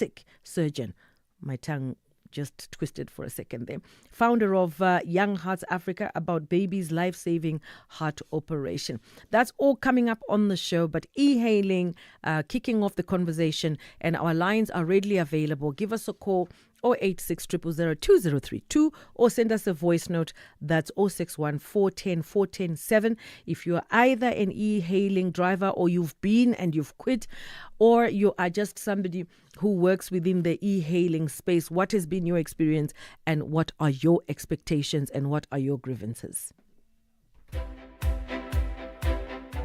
thoracic surgeon. My tongue just twisted for a second there. Founder of Young Hearts Africa, about baby's life-saving heart operation. That's all coming up on the show, but e-hailing, kicking off the conversation, and our lines are readily available. Give us a call, 086 000 2032, or send us a voice note. That's 061 410 410 if you're either an e-hailing driver, or you've been and you've quit, or you are just somebody who works within the e-hailing space. What has been your experience, and what are your expectations, and what are your grievances?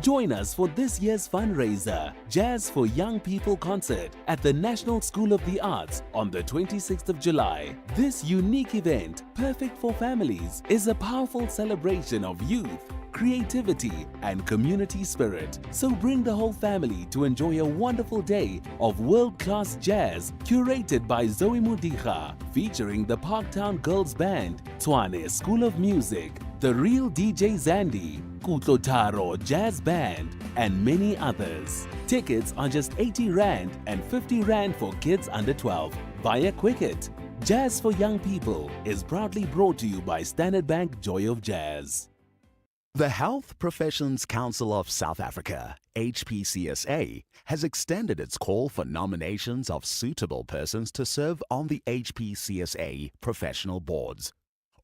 Join us for this year's fundraiser, Jazz for Young People concert at the National School of the Arts on the 26th of July. This unique event, perfect for families, is a powerful celebration of youth, creativity, and community spirit. So bring the whole family to enjoy a wonderful day of world-class jazz curated by Zoe Mudicha, featuring the Parktown Girls Band, Tshwane School of Music, The Real DJ Zandi, Kutlotaro Jazz Band, and many others. Tickets are just 80 Rand and 50 Rand for kids under 12 via Quicket. Jazz for Young People is proudly brought to you by Standard Bank Joy of Jazz. The Health Professions Council of South Africa, HPCSA, has extended its call for nominations of suitable persons to serve on the HPCSA professional boards.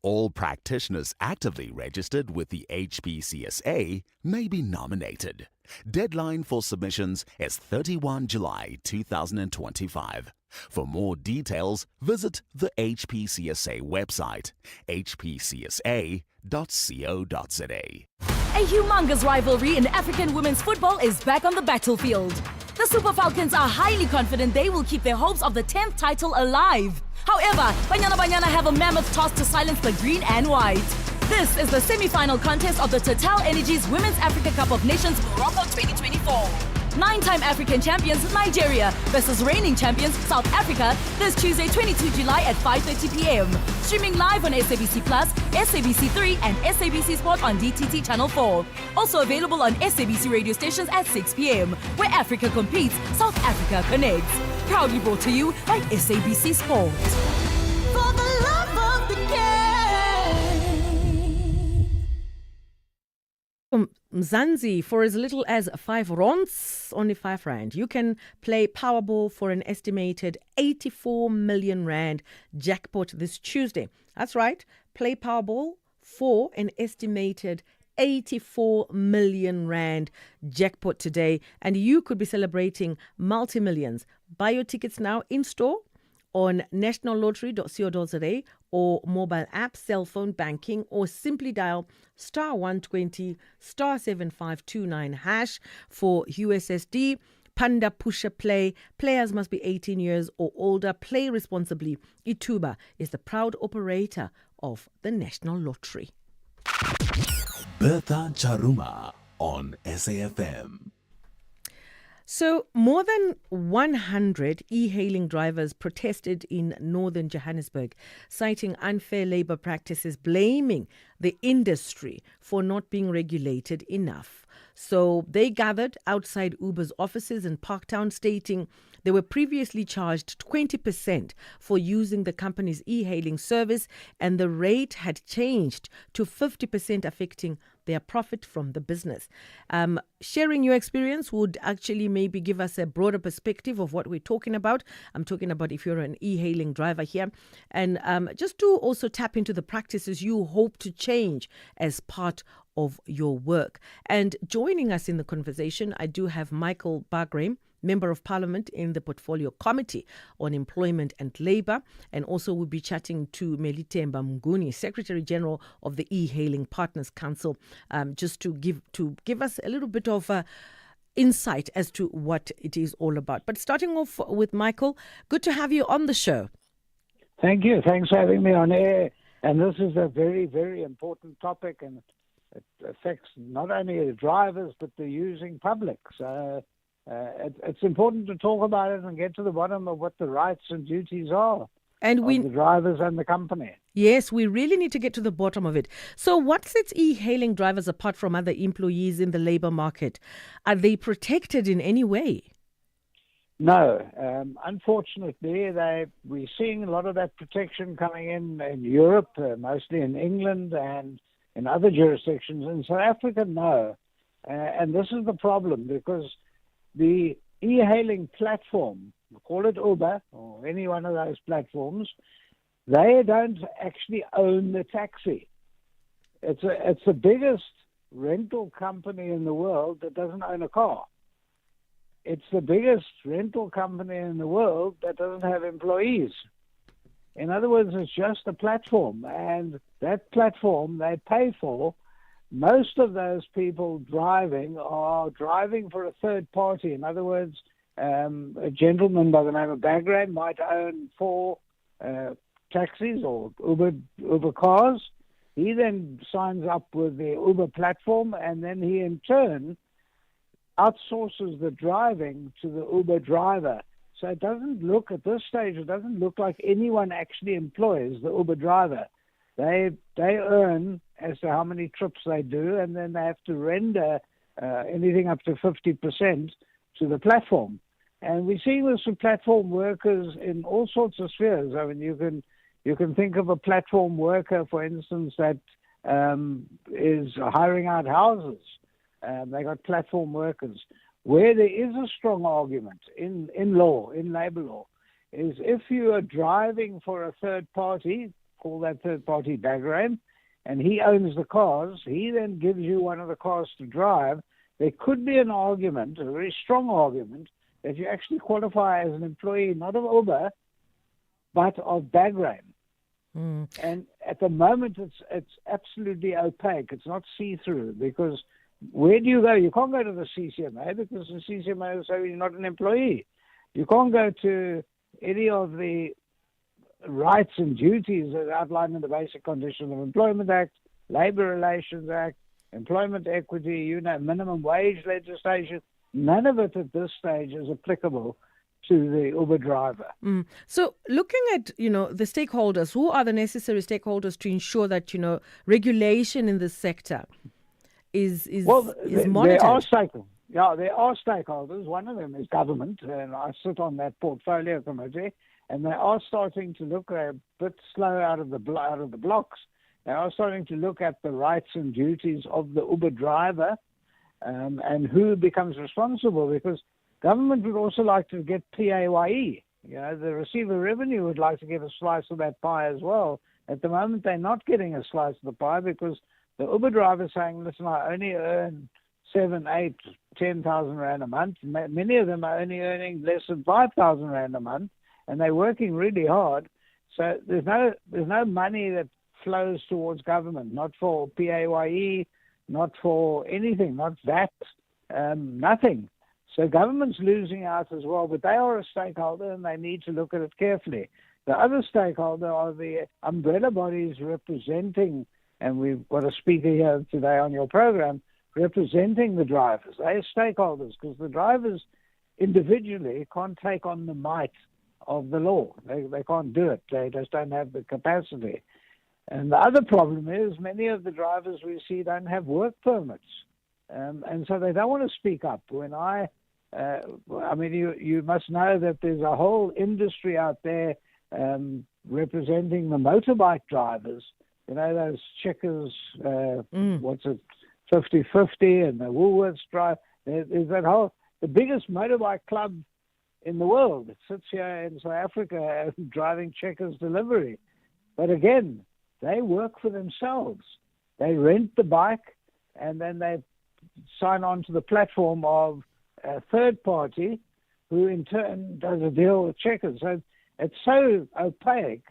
All practitioners actively registered with the HPCSA may be nominated. Deadline for submissions is 31 July 2025. For more details, visit the HPCSA website, hpcsa.co.za. A humongous rivalry in African women's football is back on the battlefield. The Super Falcons are highly confident they will keep their hopes of the 10th title alive. However, Banyana Banyana have a mammoth task to silence the green and white. This is the semi-final contest of the Total Energies Women's Africa Cup of Nations Morocco 2024. 9-time African champions Nigeria versus reigning champions South Africa this Tuesday 22 July at 5:30 p.m. Streaming live on SABC Plus, SABC 3 and SABC Sport on DTT Channel 4. Also available on SABC radio stations at 6 p.m. Where Africa competes, South Africa connects. Proudly brought to you by SABC Sport. For the love of the game. Mzansi, for as little as 5 ronds, only 5 rand, you can play Powerball for an estimated 84 million rand jackpot this Tuesday. That's right, play Powerball for an estimated 84 million rand jackpot today, and you could be celebrating multi-millions. Buy your tickets now in store on nationallottery.co.za or mobile app, cell phone banking, or simply dial star 120 star 7529 hash for USSD. Panda Pusher Play. Players must be 18 years or older. Play responsibly. Ituba is the proud operator of the National Lottery. Bertha Charuma on SAFM. So, more than 100 e-hailing drivers protested in northern Johannesburg, citing unfair labor practices, blaming the industry for not being regulated enough. So, they gathered outside Uber's offices in Parktown, stating they were previously charged 20% for using the company's e-hailing service, and the rate had changed to 50%, affecting their profit from the business. Sharing your experience would actually maybe give us a broader perspective of what we're talking about. I'm talking about if you're an e-hailing driver here. And just to also tap into the practices you hope to change as part of your work. And joining us in the conversation, I do have Michael Bagram, Member of Parliament in the Portfolio Committee on Employment and Labour, and also we'll be chatting to Melitemba Mnguni, Secretary General of the E-Hailing Partners Council, just to give us a little bit of insight as to what it is all about. But starting off with Michael, good to have you on the show. Thank you. Thanks for having me on air. And this is a very, very important topic, and it affects not only the drivers but the using public. So it's important to talk about it and get to the bottom of what the rights and duties are of the drivers and the company. Yes, we really need to get to the bottom of it. So what sets e-hailing drivers apart from other employees in the labour market? Are they protected in any way? No, unfortunately, we're seeing a lot of that protection coming in Europe, mostly in England and in other jurisdictions. In South Africa, no. And this is the problem, because the e-hailing platform, call it Uber or any one of those platforms, they don't actually own the taxi. It's the biggest rental company in the world that doesn't own a car. It's the biggest rental company in the world that doesn't have employees. In other words, it's just a platform, and that platform they pay for. Most of those people driving are driving for a third party. In other words, a gentleman by the name of Bagram might own 4 taxis or Uber cars. He then signs up with the Uber platform, and then he in turn outsources the driving to the Uber driver. So it doesn't look, at this stage, it doesn't look like anyone actually employs the Uber driver. They earn as to how many trips they do, and then they have to render anything up to 50% to the platform. And we're seeing this with platform workers in all sorts of spheres. I mean, you can think of a platform worker, for instance, that is hiring out houses. They got platform workers. Where there is a strong argument in law, in labor law, is if you are driving for a third party, call that third party Bagram, and he owns the cars, he then gives you one of the cars to drive, there could be an argument, a very strong argument, that you actually qualify as an employee, not of Uber, but of Bagram. And at the moment, it's absolutely opaque. It's not see-through, because where do you go? You can't go to the CCMA, because the CCMA will say you're not an employee. You can't go to any of the rights and duties that are outlined in the Basic Conditions of Employment Act, Labor Relations Act, Employment Equity, minimum wage legislation. None of it at this stage is applicable to the Uber driver. So looking at, the stakeholders, who are the necessary stakeholders to ensure that, regulation in this sector is monitored? There are stakeholders. One of them is government, and I sit on that portfolio committee, and they are starting to look a bit slow out of the blocks. They are starting to look at the rights and duties of the Uber driver, and who becomes responsible, because government would also like to get PAYE. The receiver revenue would like to get a slice of that pie as well. At the moment, they're not getting a slice of the pie, because the Uber driver is saying, listen, I only earn 7, 8, 10,000 rand a month. Many of them are only earning less than 5,000 rand a month, and they're working really hard. So there's no money that flows towards government, not for PAYE, not for anything, not that, nothing. So government's losing out as well, but they are a stakeholder and they need to look at it carefully. The other stakeholder are the umbrella bodies representing, and we've got a speaker here today on your program, representing the drivers. They are stakeholders, because the drivers individually can't take on the might of the law. They can't do it. They just don't have the capacity. And the other problem is many of the drivers we see don't have work permits. And so they don't want to speak up. When you must know that there's a whole industry out there representing the motorbike drivers. Those Checkers, 50-50, and the Woolworths drive. There's that whole, the biggest motorbike club in the world. It sits here in South Africa driving Checkers delivery. But again, they work for themselves. They rent the bike, and then they sign on to the platform of a third party, who in turn does a deal with Checkers. So it's so opaque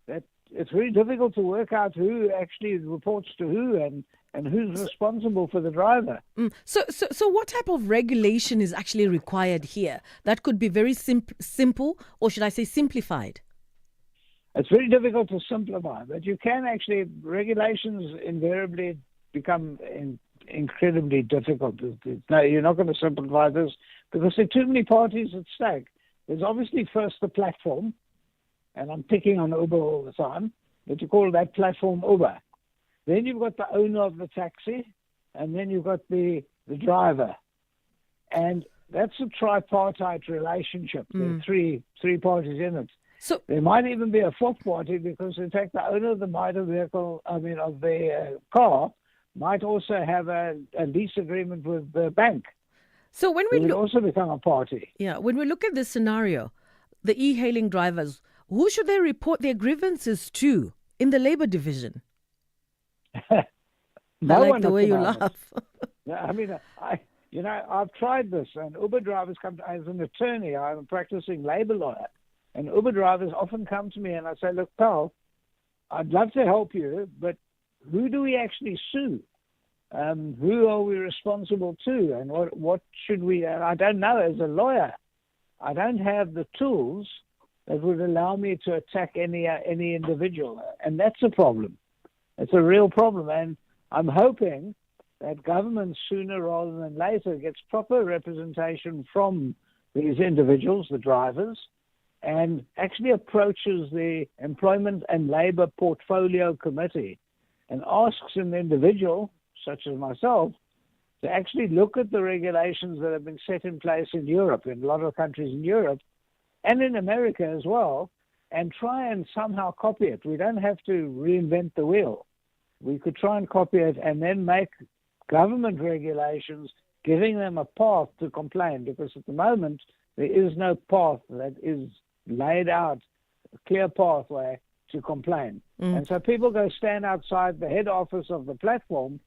that it's very difficult to work out who actually reports to who and who's responsible for the driver. So what type of regulation is actually required here that could be very simple, or should I say simplified? It's very difficult to simplify, but you can actually, regulations invariably become incredibly difficult. No, you're not going to simplify this, because there are too many parties at stake. There's obviously first the platform, and I'm picking on Uber all the time, but you call that platform Uber. Then you've got the owner of the taxi, and then you've got the driver. And that's a tripartite relationship. There are three parties in it. So there might even be a fourth party because, in fact, the owner of the motor vehicle, of the car, might also have a lease agreement with the bank. So when we would also become a party. Yeah, when we look at this scenario, the e-hailing drivers, who should they report their grievances to in the labor division? No I like one the at way you moment. laugh. I mean, I've tried this, and Uber drivers come to, as an attorney, I'm a practicing labor lawyer, and Uber drivers often come to me and I say, look, pal, I'd love to help you, but who do we actually sue? Who are we responsible to, and what should we? I don't know. As a lawyer, I don't have the tools that would allow me to attack any individual, and that's a problem. It's a real problem, and I'm hoping that government sooner rather than later gets proper representation from these individuals, the drivers, and actually approaches the Employment and Labour Portfolio Committee and asks an individual, such as myself, to actually look at the regulations that have been set in place in Europe, in a lot of countries in Europe, and in America as well, and try and somehow copy it. We don't have to reinvent the wheel. We could try and copy it and then make government regulations giving them a path to complain, because at the moment there is no path that is laid out, a clear pathway to complain. And so people go stand outside the head office of the platform,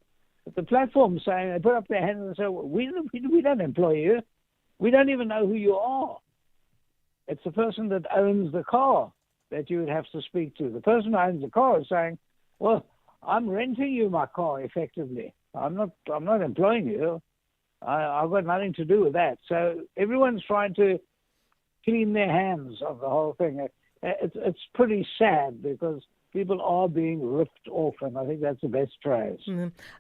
but the platform saying, they put up their hands and say, we don't employ you. We don't even know who you are. It's the person that owns the car that you would have to speak to. The person who owns the car is saying, well, I'm renting you my car effectively. I'm not employing you. I've got nothing to do with that. So everyone's trying to clean their hands of the whole thing. It's pretty sad because people are being ripped off, and I think that's the best phrase.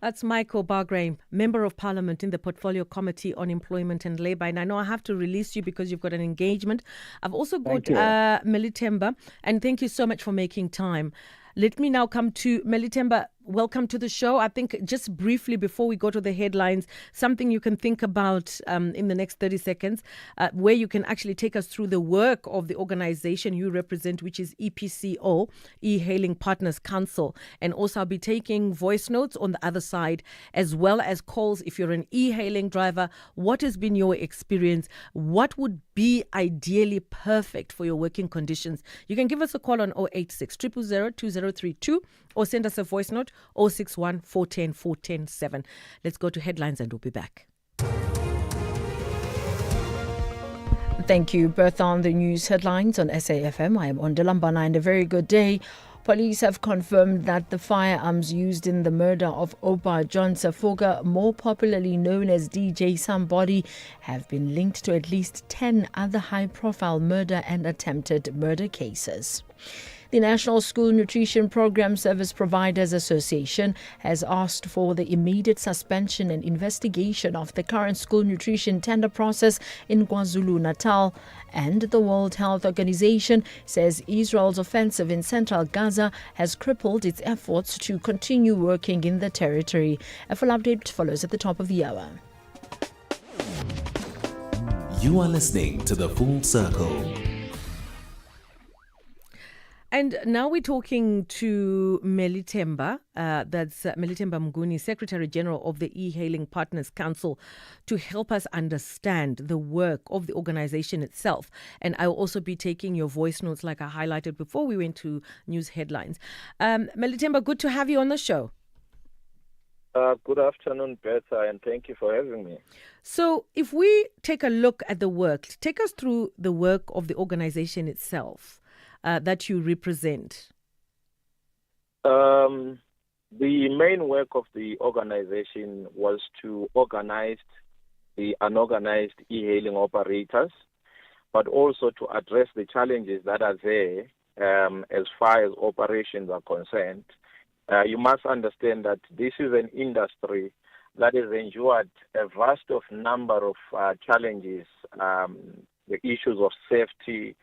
That's Michael Bargrave, Member of Parliament in the Portfolio Committee on Employment and Labour. And I know I have to release you because you've got an engagement. I've also got Melitemba, and thank you so much for making time. Let me now come to Melitemba. Welcome to the show. I think just briefly before we go to the headlines, something you can think about in the next 30 seconds, where you can actually take us through the work of the organization you represent, which is EPCO, E-Hailing Partners Council. And also I'll be taking voice notes on the other side, as well as calls. If you're an e-hailing driver, what has been your experience? What would be ideally perfect for your working conditions? You can give us a call on 086 000 2032 or send us a voice note 061 410 410 7. Let's go to headlines and we'll be back. Thank you, Bertha. On the news headlines on SAFM, I am Ondilambana, and a very good day. Police have confirmed that the firearms used in the murder of Oba John Safoga, more popularly known as DJ Somebody, have been linked to at least 10 other high-profile murder and attempted murder cases. The National School Nutrition Program Service Providers Association has asked for the immediate suspension and investigation of the current school nutrition tender process in KwaZulu-Natal. And the World Health Organization says Israel's offensive in central Gaza has crippled its efforts to continue working in the territory. A full update follows at the top of the hour. You are listening to The Full Circle. And now we're talking to Melitemba, that's Melitemba Mnguni, Secretary General of the E-Hailing Partners Council, to help us understand the work of the organization itself. And I'll also be taking your voice notes like I highlighted before we went to news headlines. Melitemba, good to have you on the show. Good afternoon, Bertha, and thank you for having me. So if we take a look at the work, take us through the work of the organization itself. That you represent? The main work of the organization was to organize the unorganized e-hailing operators, but also to address the challenges that are there as far as operations are concerned. You must understand that this is an industry that has endured a vast of number of challenges, the issues of safety.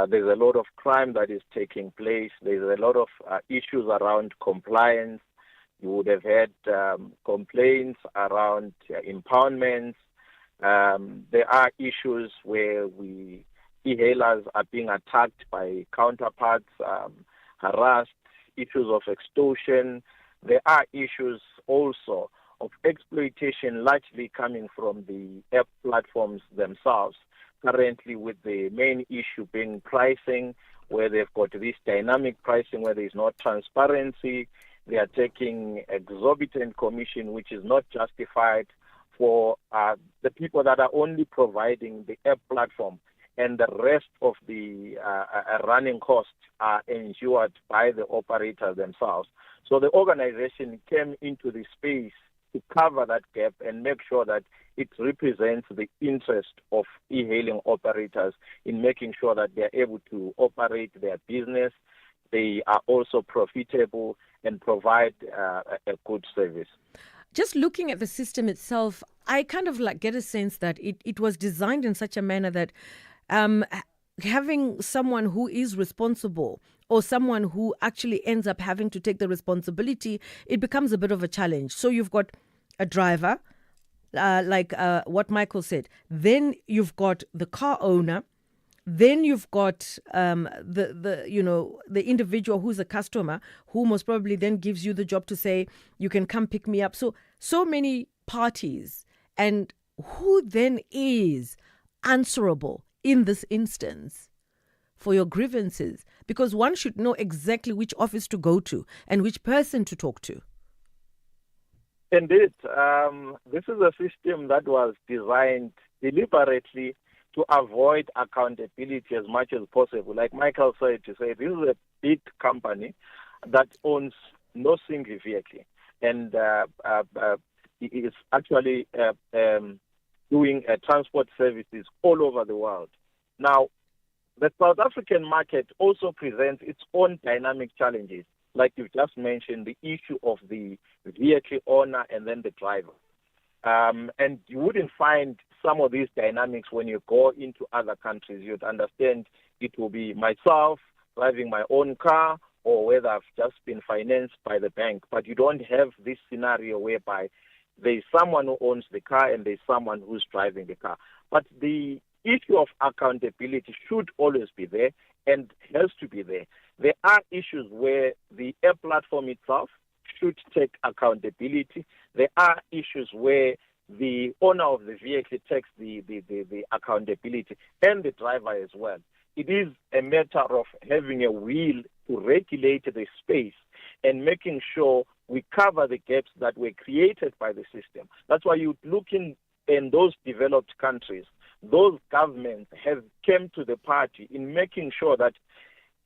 There's a lot of crime that is taking place. There's a lot of issues around compliance. You would have had complaints around impoundments. There are issues where e-hailers are being attacked by counterparts, harassed, issues of extortion. There are issues also of exploitation largely coming from the app platforms themselves. Currently, with the main issue being pricing, where they've got this dynamic pricing where there is no transparency. They are taking exorbitant commission, which is not justified for the people that are only providing the app platform, and the rest of the running costs are ensured by the operators themselves. So the organization came into the space to cover that gap and make sure that it represents the interest of e-hailing operators in making sure that they are able to operate their business. They are also profitable and provide a good service. Just looking at the system itself, I kind of get a sense that it was designed in such a manner that having someone who is responsible or someone who actually ends up having to take the responsibility, it becomes a bit of a challenge. So you've got a driver, what Michael said. Then you've got the car owner. Then you've got the individual who's a customer who most probably then gives you the job to say, you can come pick me up. So many parties. And who then is answerable in this instance for your grievances? Because one should know exactly which office to go to and which person to talk to. Indeed. This is a system that was designed deliberately to avoid accountability as much as possible. Like Michael said, this is a big company that owns no single vehicle, and is actually doing transport services all over the world. Now, the South African market also presents its own dynamic challenges, like you've just mentioned, the issue of the vehicle owner and then the driver. And you wouldn't find some of these dynamics when you go into other countries. You'd understand it will be myself driving my own car, or whether I've just been financed by the bank. But you don't have this scenario whereby there's someone who owns the car and there's someone who's driving the car. But the issue of accountability should always be there and has to be there. There are issues where the app platform itself should take accountability. There are issues where the owner of the vehicle takes the accountability, and the driver as well. It is a matter of having a will to regulate the space and making sure we cover the gaps that were created by the system. That's why you look in those developed countries, those governments have come to the party in making sure that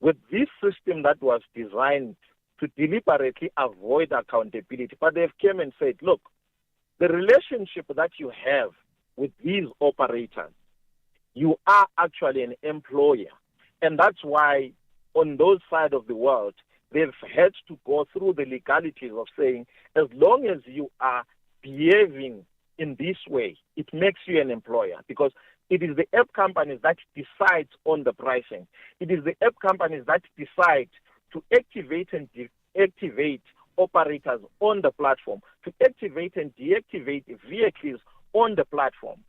with this system that was designed to deliberately avoid accountability, but they've come and said, look, the relationship that you have with these operators, you are actually an employer. And that's why on those sides of the world, they've had to go through the legalities of saying, as long as you are behaving in this way, it makes you an employer, because it is the app companies that decide on the pricing. It is the app companies that decide to activate and deactivate operators on the platform, to activate and deactivate vehicles on the platform.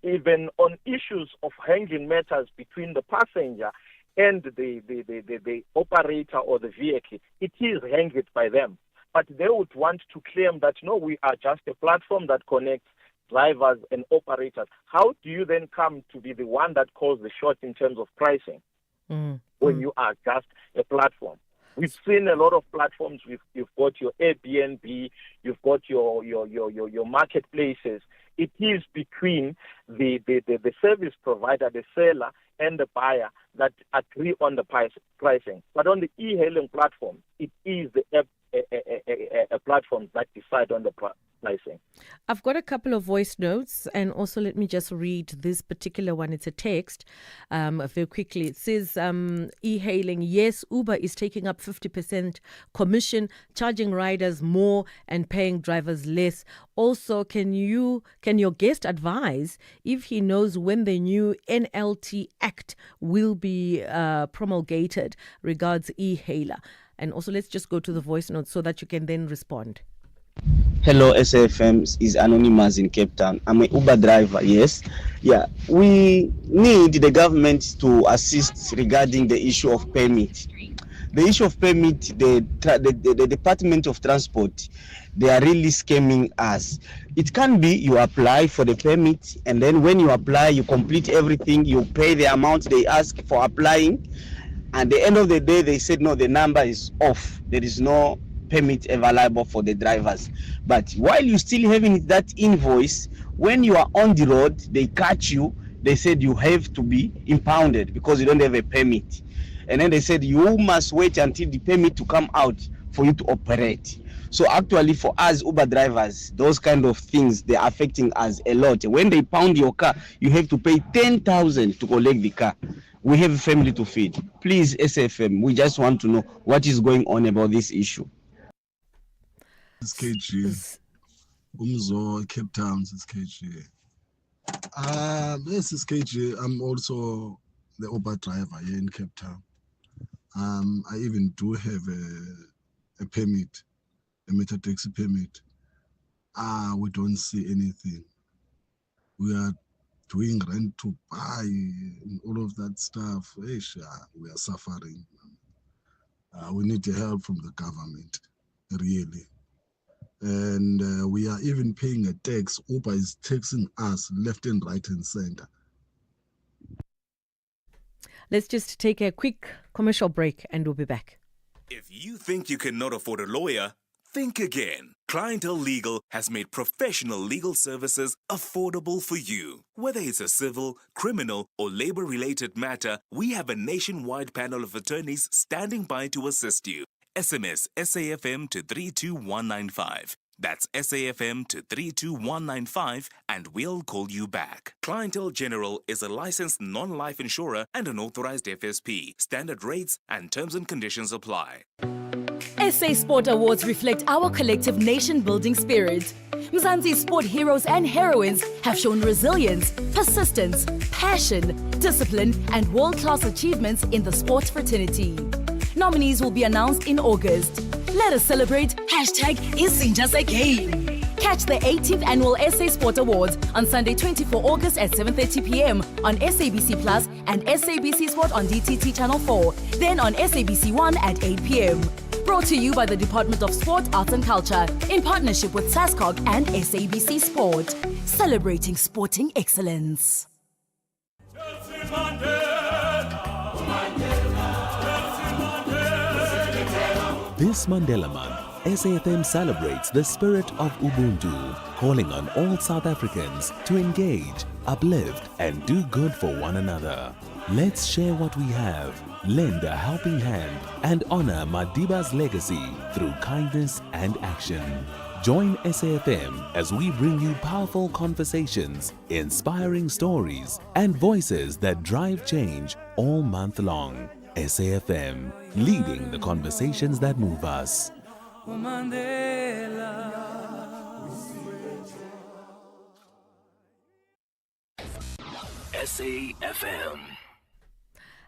Even on issues of handling matters between the passenger and the operator or the vehicle, it is handled by them. But they would want to claim that, no, we are just a platform that connects drivers and operators. How do you then come to be the one that calls the shots in terms of pricing when you are just a platform? We've seen a lot of platforms. You've got your Airbnb, you've got your marketplaces. It is between the service provider, the seller, and the buyer that agree on the pricing. But on the e-hailing platform, it is the app platforms that decide on the pricing. I've got a couple of voice notes, and also let me just read this particular one. It's a text very quickly. It says, e-hailing, yes, Uber is taking up 50% commission, charging riders more and paying drivers less. Also, can your guest advise if he knows when the new NLT Act will be promulgated? Regards, e-hailer. And also, let's just go to the voice notes so that you can then respond. Hello, SAFM is anonymous in Cape Town. I'm an Uber driver, yes. Yeah, we need the government to assist regarding the issue of permit. The issue of permit, the Department of Transport, they are really scamming us. It can be you apply for the permit, and then when you apply, you complete everything, you pay the amount they ask for applying. At the end of the day, they said, no, the number is off. There is no permit available for the drivers. But while you still having that invoice, when you are on the road, they catch you. They said you have to be impounded because you don't have a permit. And then they said you must wait until the permit to come out for you to operate. So actually for us Uber drivers, those kind of things, they're affecting us a lot. When they pound your car, you have to pay 10,000 to collect the car. We have a family to feed. Please, SFM, we just want to know what is going on about this issue. It's KG. Umzo, Cape Town, it's KG. This is KG. I'm also the Uber driver here in Cape Town. I even do have a permit, a meter taxi permit. We don't see anything. We are doing rent to buy and all of that stuff. We are suffering. We need the help from the government, really. And we are even paying a tax. Uber is taxing us left and right and center. Let's just take a quick commercial break and we'll be back. If you think you cannot afford a lawyer, think again. Clientele Legal has made professional legal services affordable for you. Whether it's a civil, criminal, or labor-related matter, we have a nationwide panel of attorneys standing by to assist you. SMS SAFM to 32195. That's SAFM to 32195 and we'll call you back. Clientele General is a licensed non-life insurer and an authorized FSP. Standard rates and terms and conditions apply. SA Sport Awards reflect our collective nation-building spirit. Mzansi's sport heroes and heroines have shown resilience, persistence, passion, discipline, and world-class achievements in the sports fraternity. Nominees will be announced in August. Let us celebrate #IsInJustAGame. Catch the 18th Annual SA Sport Awards on Sunday 24 August at 7:30 p.m. on SABC Plus and SABC Sport on DTT Channel 4, then on SABC 1 at 8 p.m. Brought to you by the Department of Sport, Arts and Culture in partnership with SASCOG and SABC Sport. Celebrating sporting excellence. This Mandela Month, SAFM celebrates the spirit of Ubuntu, calling on all South Africans to engage, uplift, and do good for one another. Let's share what we have, lend a helping hand, and honor Madiba's legacy through kindness and action. Join SAFM as we bring you powerful conversations, inspiring stories, and voices that drive change all month long. SAFM, leading the conversations that move us. SAFM.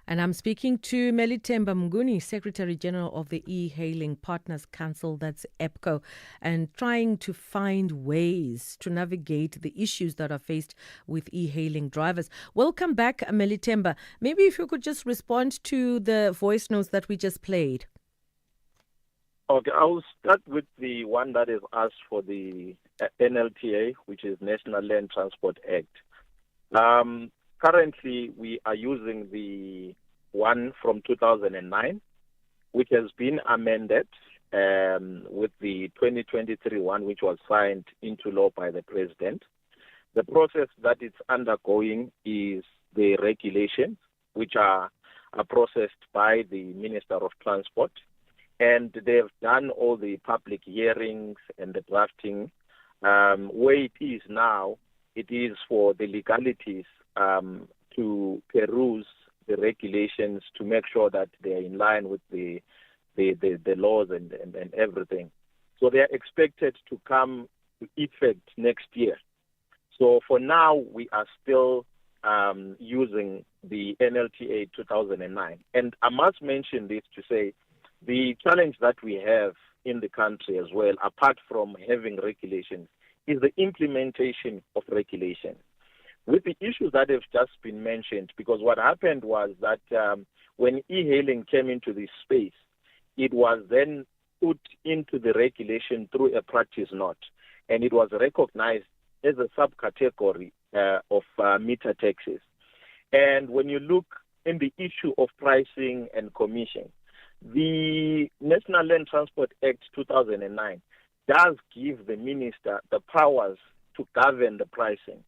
And I'm speaking to Melitemba Mnguni, Secretary General of the E-Hailing Partners Council, that's EPCO, and trying to find ways to navigate the issues that are faced with e-hailing drivers. Welcome back, Melitemba. Maybe if you could just respond to the voice notes that we just played. Okay, I'll start with the one that is asked for the NLTA, which is National Land Transport Act. Currently, we are using the one from 2009, which has been amended with the 2023 one, which was signed into law by the President. The process that it's undergoing is the regulations, which are processed by the Minister of Transport, and they've done all the public hearings and the drafting. Where it is now, it is for the legalities to peruse the regulations to make sure that they are in line with the laws and everything. So they are expected to come to effect next year. So for now, we are still using the NLTA 2009. And I must mention this to say the challenge that we have in the country as well, apart from having regulations, is the implementation of regulations. With the issues that have just been mentioned, because what happened was that when e-hailing came into this space, it was then put into the regulation through a practice note, and it was recognized as a subcategory of meter taxes. And when you look in the issue of pricing and commission, the National Land Transport Act 2009 does give the minister the powers to govern the pricing,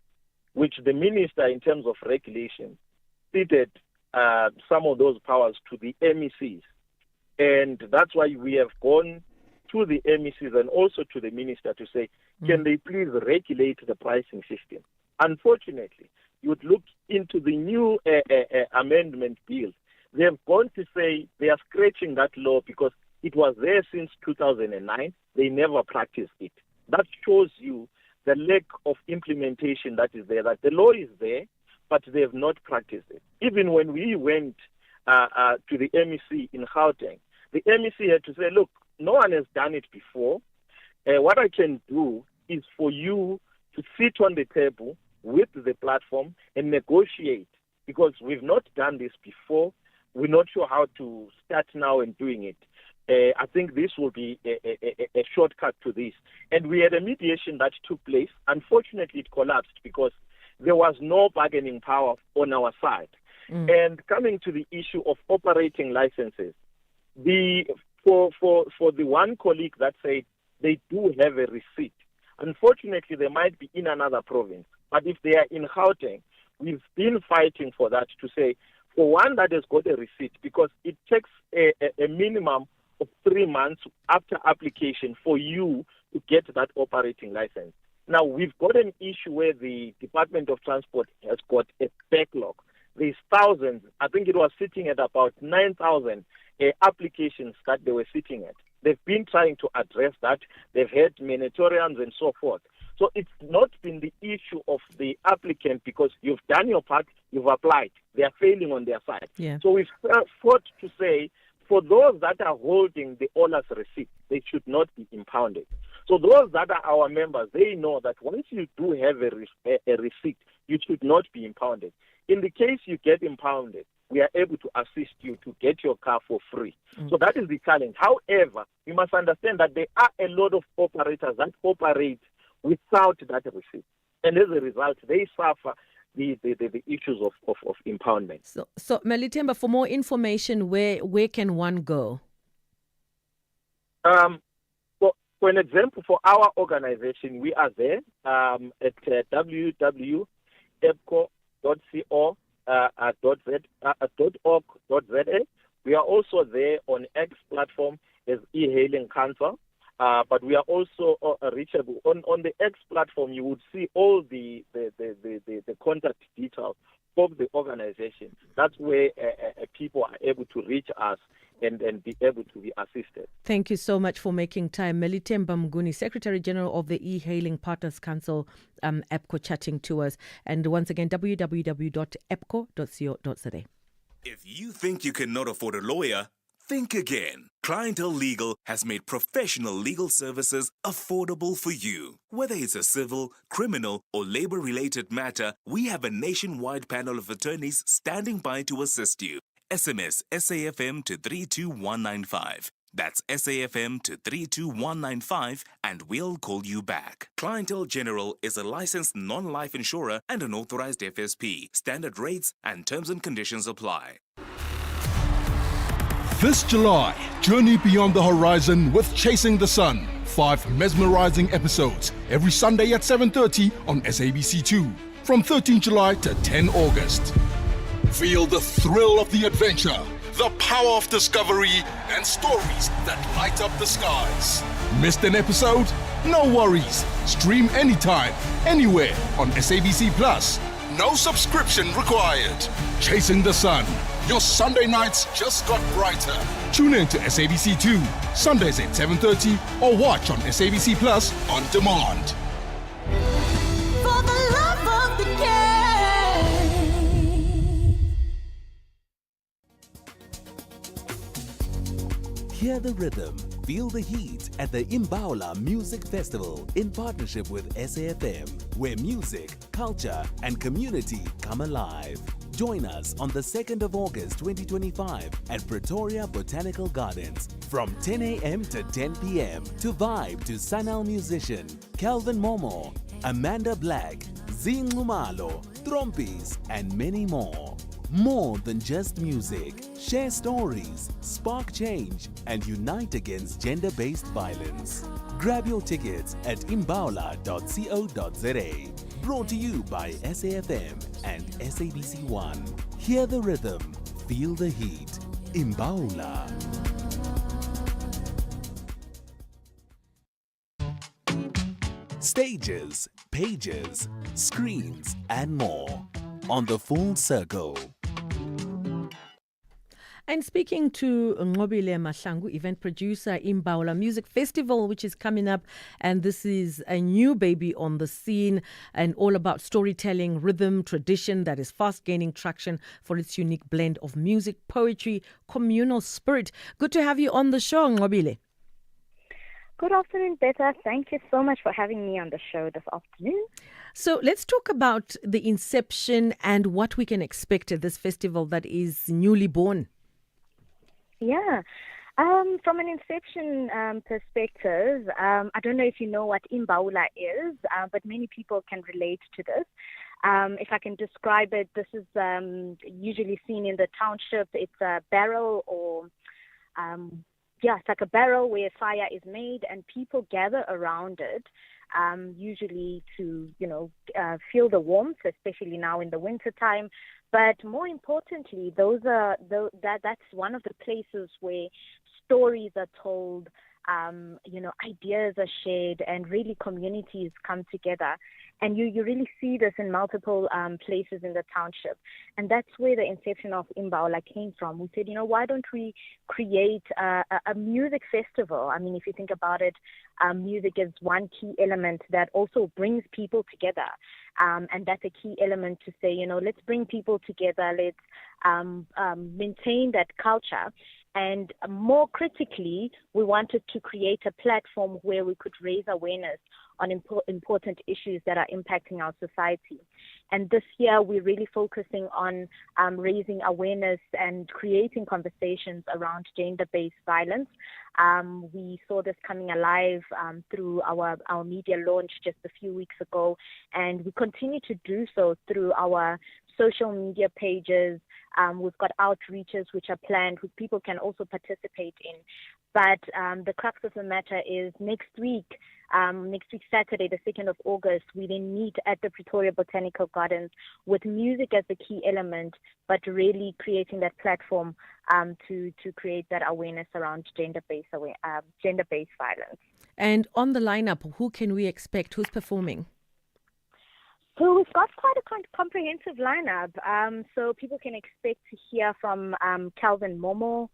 which the minister, in terms of regulation, ceded some of those powers to the MECs. And that's why we have gone to the MECs and also to the minister to say, can they please regulate the pricing system? Unfortunately, you would look into the new amendment bill. They have gone to say they are scratching that law because it was there since 2009. They never practiced it. That shows you the lack of implementation that is there, that the law is there, but they have not practiced it. Even when we went to the MEC in Gauteng, the MEC had to say, look, no one has done it before. What I can do is for you to sit on the table with the platform and negotiate, because we've not done this before. We're not sure how to start now and doing it. I think this will be a shortcut to this. And we had a mediation that took place. Unfortunately, it collapsed because there was no bargaining power on our side. And coming to the issue of operating licenses, for the one colleague that said they do have a receipt, unfortunately, they might be in another province. But if they are in Gauteng, we've been fighting for that to say, for one that has got a receipt, because it takes a minimum of 3 months after application for you to get that operating license. Now, we've got an issue where the Department of Transport has got a backlog. There's thousands. I think it was sitting at about 9,000 applications that they were sitting at. They've been trying to address that. They've had moratoriums and so forth. So it's not been the issue of the applicant because you've done your part, you've applied. They are failing on their side. Yeah. So we've fought to say, for those that are holding the OLA's receipt, they should not be impounded. So those that are our members, they know that once you do have a receipt, you should not be impounded. In the case you get impounded, we are able to assist you to get your car for free. So that is the challenge. However, you must understand that there are a lot of operators that operate without that receipt. And as a result, they suffer the issues of impoundment. So Melitemba, for more information, where can one go? For an example, for our organization, we are there at www.epco.co.org.za. We are also there on X platform as e-hailing council. But we are also reachable. On the X platform, you would see all the contact details of the organization. That's where people are able to reach us and be able to be assisted. Thank you so much for making time. Melitemba Mnguni, Secretary General of the E-Hailing Partners Council, EPCO, chatting to us. And once again, www.epco.co.za. If you think you cannot afford a lawyer, think again. Clientele Legal has made professional legal services affordable for you. Whether it's a civil, criminal, or labor-related matter, we have a nationwide panel of attorneys standing by to assist you. SMS SAFM to 32195. That's SAFM to 32195 and we'll call you back. Clientele General is a licensed non-life insurer and an authorized FSP. Standard rates and terms and conditions apply. This July, journey beyond the horizon with Chasing the Sun. 5 mesmerizing episodes every Sunday at 7:30 on SABC2 from 13 July to 10 August. Feel the thrill of the adventure, the power of discovery, and stories that light up the skies. Missed an episode? No worries. Stream anytime, anywhere on SABC Plus. No subscription required. Chasing the Sun. Your Sunday nights just got brighter. Tune in to SABC2, Sundays at 7:30 or watch on SABC Plus on demand. For the love of the game. Hear the rhythm, Feel the heat at the Imbaula Music Festival in partnership with SAFM, where music, culture, and community come alive. Join us on the 2nd of August 2025 at Pretoria Botanical Gardens from 10 a.m. to 10 p.m. to vibe to Sanal musician Calvin Momo, Amanda Black, Zing Lumalo, Trompis, and many more. More than just music. Share stories, spark change, and unite against gender-based violence. Grab your tickets at imbaula.co.za. Brought to you by SAFM and SABC1. Hear the rhythm, feel the heat. Imbaula. Stages, pages, screens, and more. On the Full Circle. And speaking to Ngobile Mahlangu, event producer, Imbaula Music Festival, which is coming up, and this is a new baby on the scene and all about storytelling, rhythm, tradition that is fast gaining traction for its unique blend of music, poetry, communal spirit. Good to have you on the show, Ngobile. Good afternoon, Bertha. Thank you so much for having me on the show this afternoon. So let's talk about the inception and what we can expect at this festival that is newly born. Yeah. From an inception perspective, I don't know if you know what Imbaula is, but many people can relate to this. If I can describe it, this is usually seen in the township. It's a barrel or... it's like a barrel where fire is made and people gather around it, usually to, feel the warmth, especially now in the winter time. But more importantly, that's one of the places where stories are told, ideas are shared, and really communities come together. And you really see this in multiple places in the township. And that's where the inception of Imbaula came from. We said, why don't we create a music festival? I mean, if you think about it, music is one key element that also brings people together. And that's a key element to say, let's bring people together. Let's maintain that culture. And more critically, we wanted to create a platform where we could raise awareness on important issues that are impacting our society. And this year, we're really focusing on raising awareness and creating conversations around gender-based violence. We saw this coming alive through our media launch just a few weeks ago, and we continue to do so through our social media pages. We've got outreaches which are planned, which people can also participate in. But the crux of the matter is next week, Saturday, the 2nd of August, we then meet at the Pretoria Botanical Gardens with music as the key element, but really creating that platform to create that awareness around gender-based violence. And on the lineup, who can we expect? Who's performing? So we've got quite a comprehensive lineup. So people can expect to hear from Calvin Momo,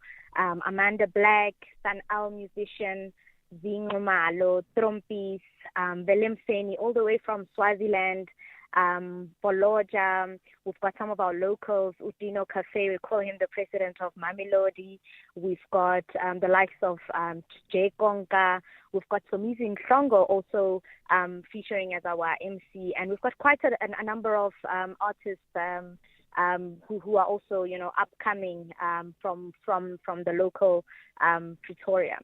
Amanda Black, Sanal musician, Zingo Malo, Trompis, Belem Seni, all the way from Swaziland, Boloja. We've got some of our locals, Udino Cafe, we call him the president of Mamelodi. We've got the likes of Jay Konka. We've got Somizi Nhlongo also featuring as our MC. And we've got quite a number of artists who are also, upcoming from the local Pretoria.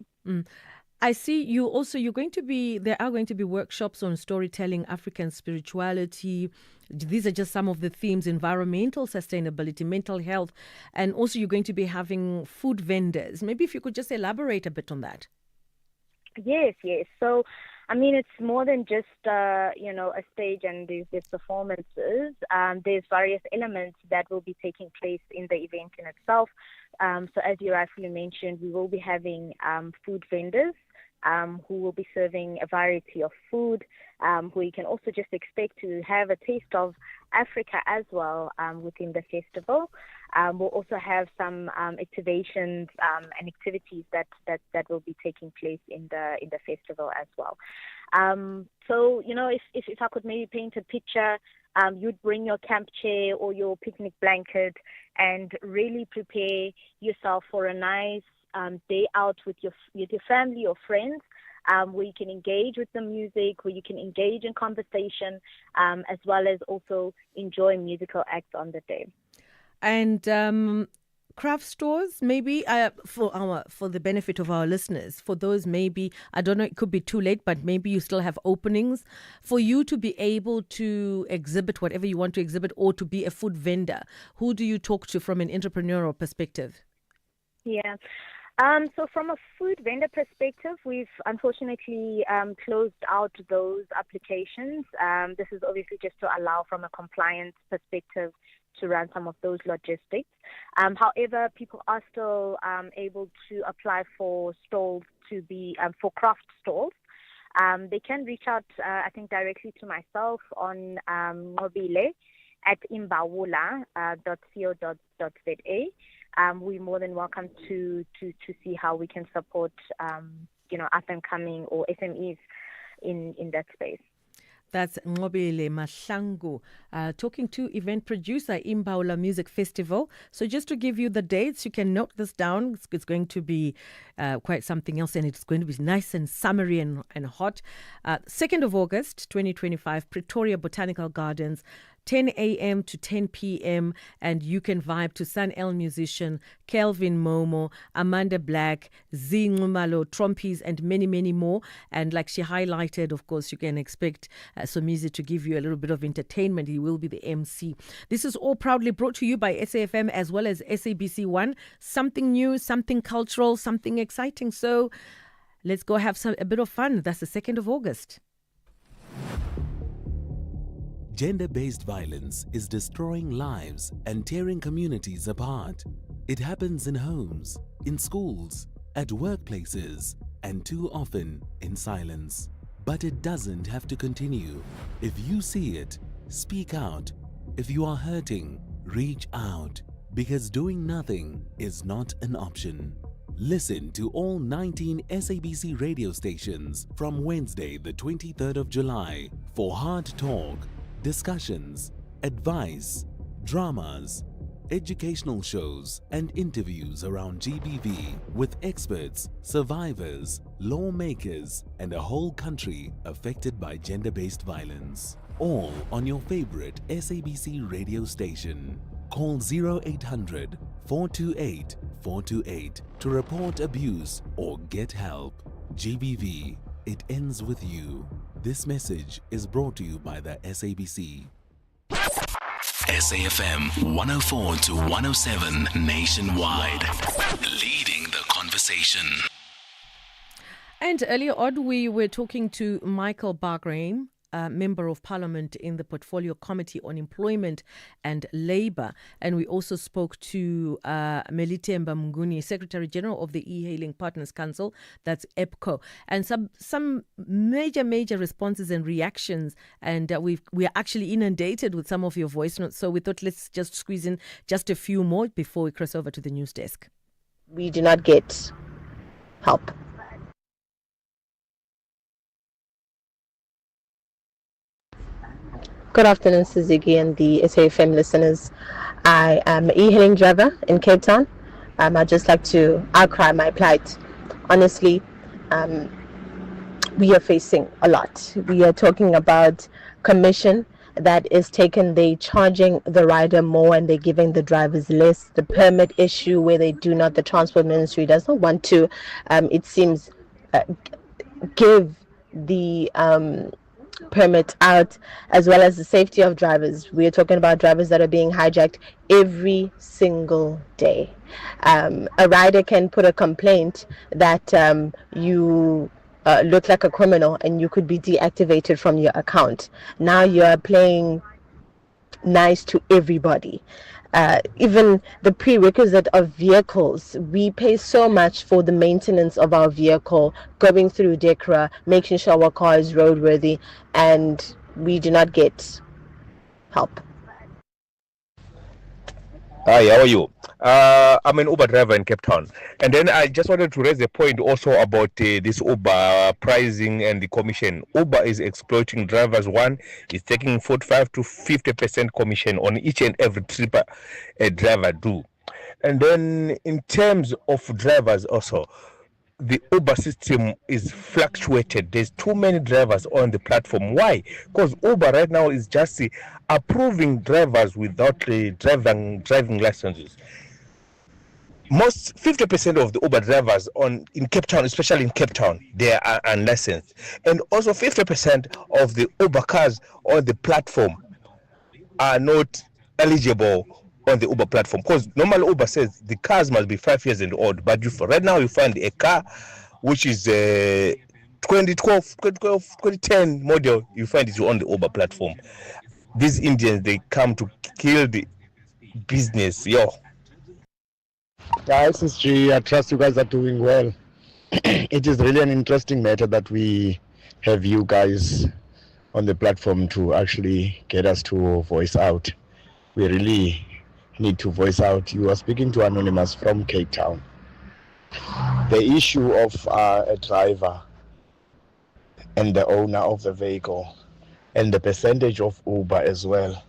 I see you're going to be, there are going to be workshops on storytelling, African spirituality. These are just some of the themes: environmental sustainability, mental health, and also you're going to be having food vendors. Maybe if you could just elaborate a bit on that. Yes. So, I mean, it's more than just, a stage and there's performances. There's various elements that will be taking place in the event in itself. So as you rightfully mentioned, we will be having food vendors who will be serving a variety of food, where you can also just expect to have a taste of Africa as well within the festival. We'll also have some activations and activities that will be taking place in the festival as well. So, if I could maybe paint a picture, you'd bring your camp chair or your picnic blanket and really prepare yourself for a nice day out with your family or friends, where you can engage with the music, where you can engage in conversation, as well as also enjoy musical acts on the day. And craft stores, maybe for the benefit of our listeners, for those maybe, I don't know, it could be too late, but maybe you still have openings for you to be able to exhibit whatever you want to exhibit, or to be a food vendor. Who do you talk to from an entrepreneurial perspective? Yeah. So from a food vendor perspective, we've unfortunately closed out those applications. This is obviously just to allow from a compliance perspective to run some of those logistics. However, people are still able to apply for stalls to be for craft stalls. They can reach out, I think, directly to myself on mobile at imbawula.co.za. We're more than welcome to see how we can support, up and coming or SMEs in that space. That's Ngobile Mahlangu, talking to event producer Imbawula Music Festival. So just to give you the dates, you can note this down. It's going to be quite something else, and it's going to be nice and summery and hot. 2nd of August, 2025, Pretoria Botanical Gardens, 10 a.m. to 10 p.m. and you can vibe to Sun L musician Kelvin Momo, Amanda Black, Z Ngumalo, Trompies, and many, many more. And like she highlighted, of course, you can expect Somizi to give you a little bit of entertainment. He will be the MC. This is all proudly brought to you by SAFM as well as SABC1. Something new, something cultural, something exciting. So let's go have a bit of fun. That's the 2nd of August. Gender-based violence is destroying lives and tearing communities apart. It happens in homes, in schools, at workplaces, and too often in silence. But it doesn't have to continue. If you see it, speak out. If you are hurting, reach out. Because doing nothing is not an option. Listen to all 19 SABC radio stations from Wednesday, the 23rd of July for hard talk, discussions, advice, dramas, educational shows, and interviews around GBV with experts, survivors, lawmakers, and a whole country affected by gender-based violence. All on your favorite SABC radio station. Call 0800 428 428 to report abuse or get help. GBV, it ends with you. This message is brought to you by the SABC. SAFM 104 to 107 nationwide. Leading the conversation. And earlier on, we were talking to Michael Bargraham, Member of Parliament in the Portfolio Committee on Employment and Labour. And we also spoke to Melitemba Mnguni, Secretary General of the E-Hailing Partners Council, that's EPCO. And some major responses and reactions. And we are actually inundated with some of your voice notes. So we thought let's just squeeze in just a few more before we cross over to the news desk. We do not get help. Good afternoon, Suzuki and the SAFM listeners. I am an e-hailing driver in Cape Town. I'd just like to outcry my plight. Honestly, we are facing a lot. We are talking about commission that is taken. They charging the rider more and they're giving the drivers less. The permit issue where they do not, the transport ministry does not want to, it seems, give the permit out, as well as the safety of drivers. We are talking about drivers that are being hijacked every single day. A rider can put a complaint that you look like a criminal and you could be deactivated from your account. Now you are playing nice to everybody. Even the prerequisite of vehicles, we pay so much for the maintenance of our vehicle, going through DECRA, making sure our car is roadworthy, and we do not get help. Hi, how are you? I'm an Uber driver in Cape Town. And then I just wanted to raise a point also about this Uber pricing and the commission. Uber is exploiting drivers. One is taking 45 to 50% commission on each and every trip a driver do. And then in terms of drivers also, the Uber system is fluctuated. There's too many drivers on the platform. Why? Because Uber right now is just approving drivers without driving licenses. Most 50% of the Uber drivers in Cape Town, especially in Cape Town, they are unlicensed, and also 50% of the Uber cars on the platform are not eligible on the Uber platform, because normally Uber says the cars must be 5 years and old, but right now you find a car which is 2010 model, you find it on the Uber platform. These Indians, they come to kill the business. Yeah, SSG, I trust you guys are doing well. It is really an interesting matter that we have you guys on the platform to actually get us to voice out. We really need to voice out. You are speaking to Anonymous from Cape Town. The issue of a driver and the owner of the vehicle and the percentage of Uber as well,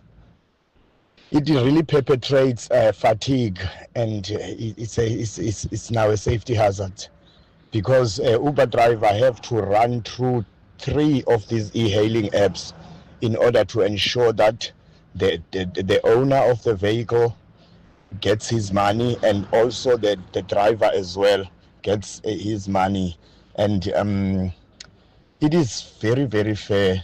it really perpetrates fatigue, and it's now a safety hazard, because Uber driver have to run through 3 of these e-hailing apps in order to ensure that the owner of the vehicle gets his money, and also the driver as well gets his money. And it is very, very fair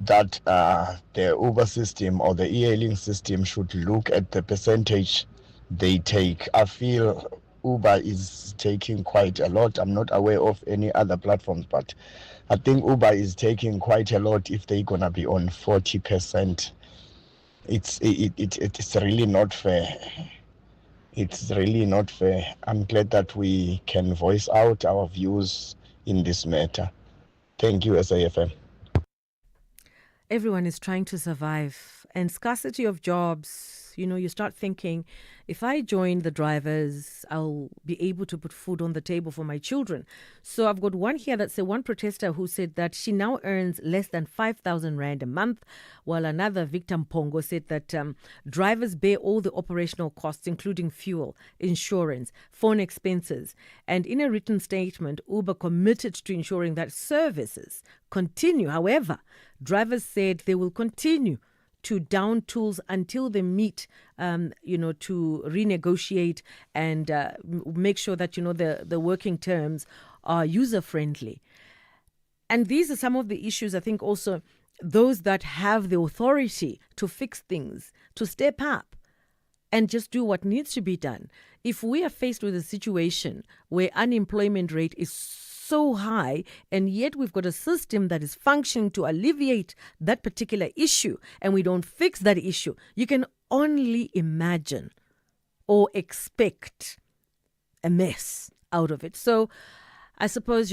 that the Uber system or the e-hailing system should look at the percentage they take. I feel Uber is taking quite a lot. I'm not aware of any other platforms, but I think Uber is taking quite a lot if they're gonna be on 40%. It's really not fair. It's really not fair. I'm glad that we can voice out our views in this matter. Thank you, SAFM. Everyone is trying to survive, and scarcity of jobs, you start thinking, if I join the drivers, I'll be able to put food on the table for my children. So I've got one here that said, one protester who said that she now earns less than 5,000 Rand a month, while another, Victor Mpongo, said that drivers bear all the operational costs, including fuel, insurance, phone expenses. And in a written statement, Uber committed to ensuring that services continue. However, drivers said they will continue to down tools until they meet, to renegotiate and make sure that, the working terms are user-friendly. And these are some of the issues, I think, also those that have the authority to fix things, to step up and just do what needs to be done. If we are faced with a situation where unemployment rate is so high, and yet we've got a system that is functioning to alleviate that particular issue, and we don't fix that issue, you can only imagine or expect a mess out of it. So I suppose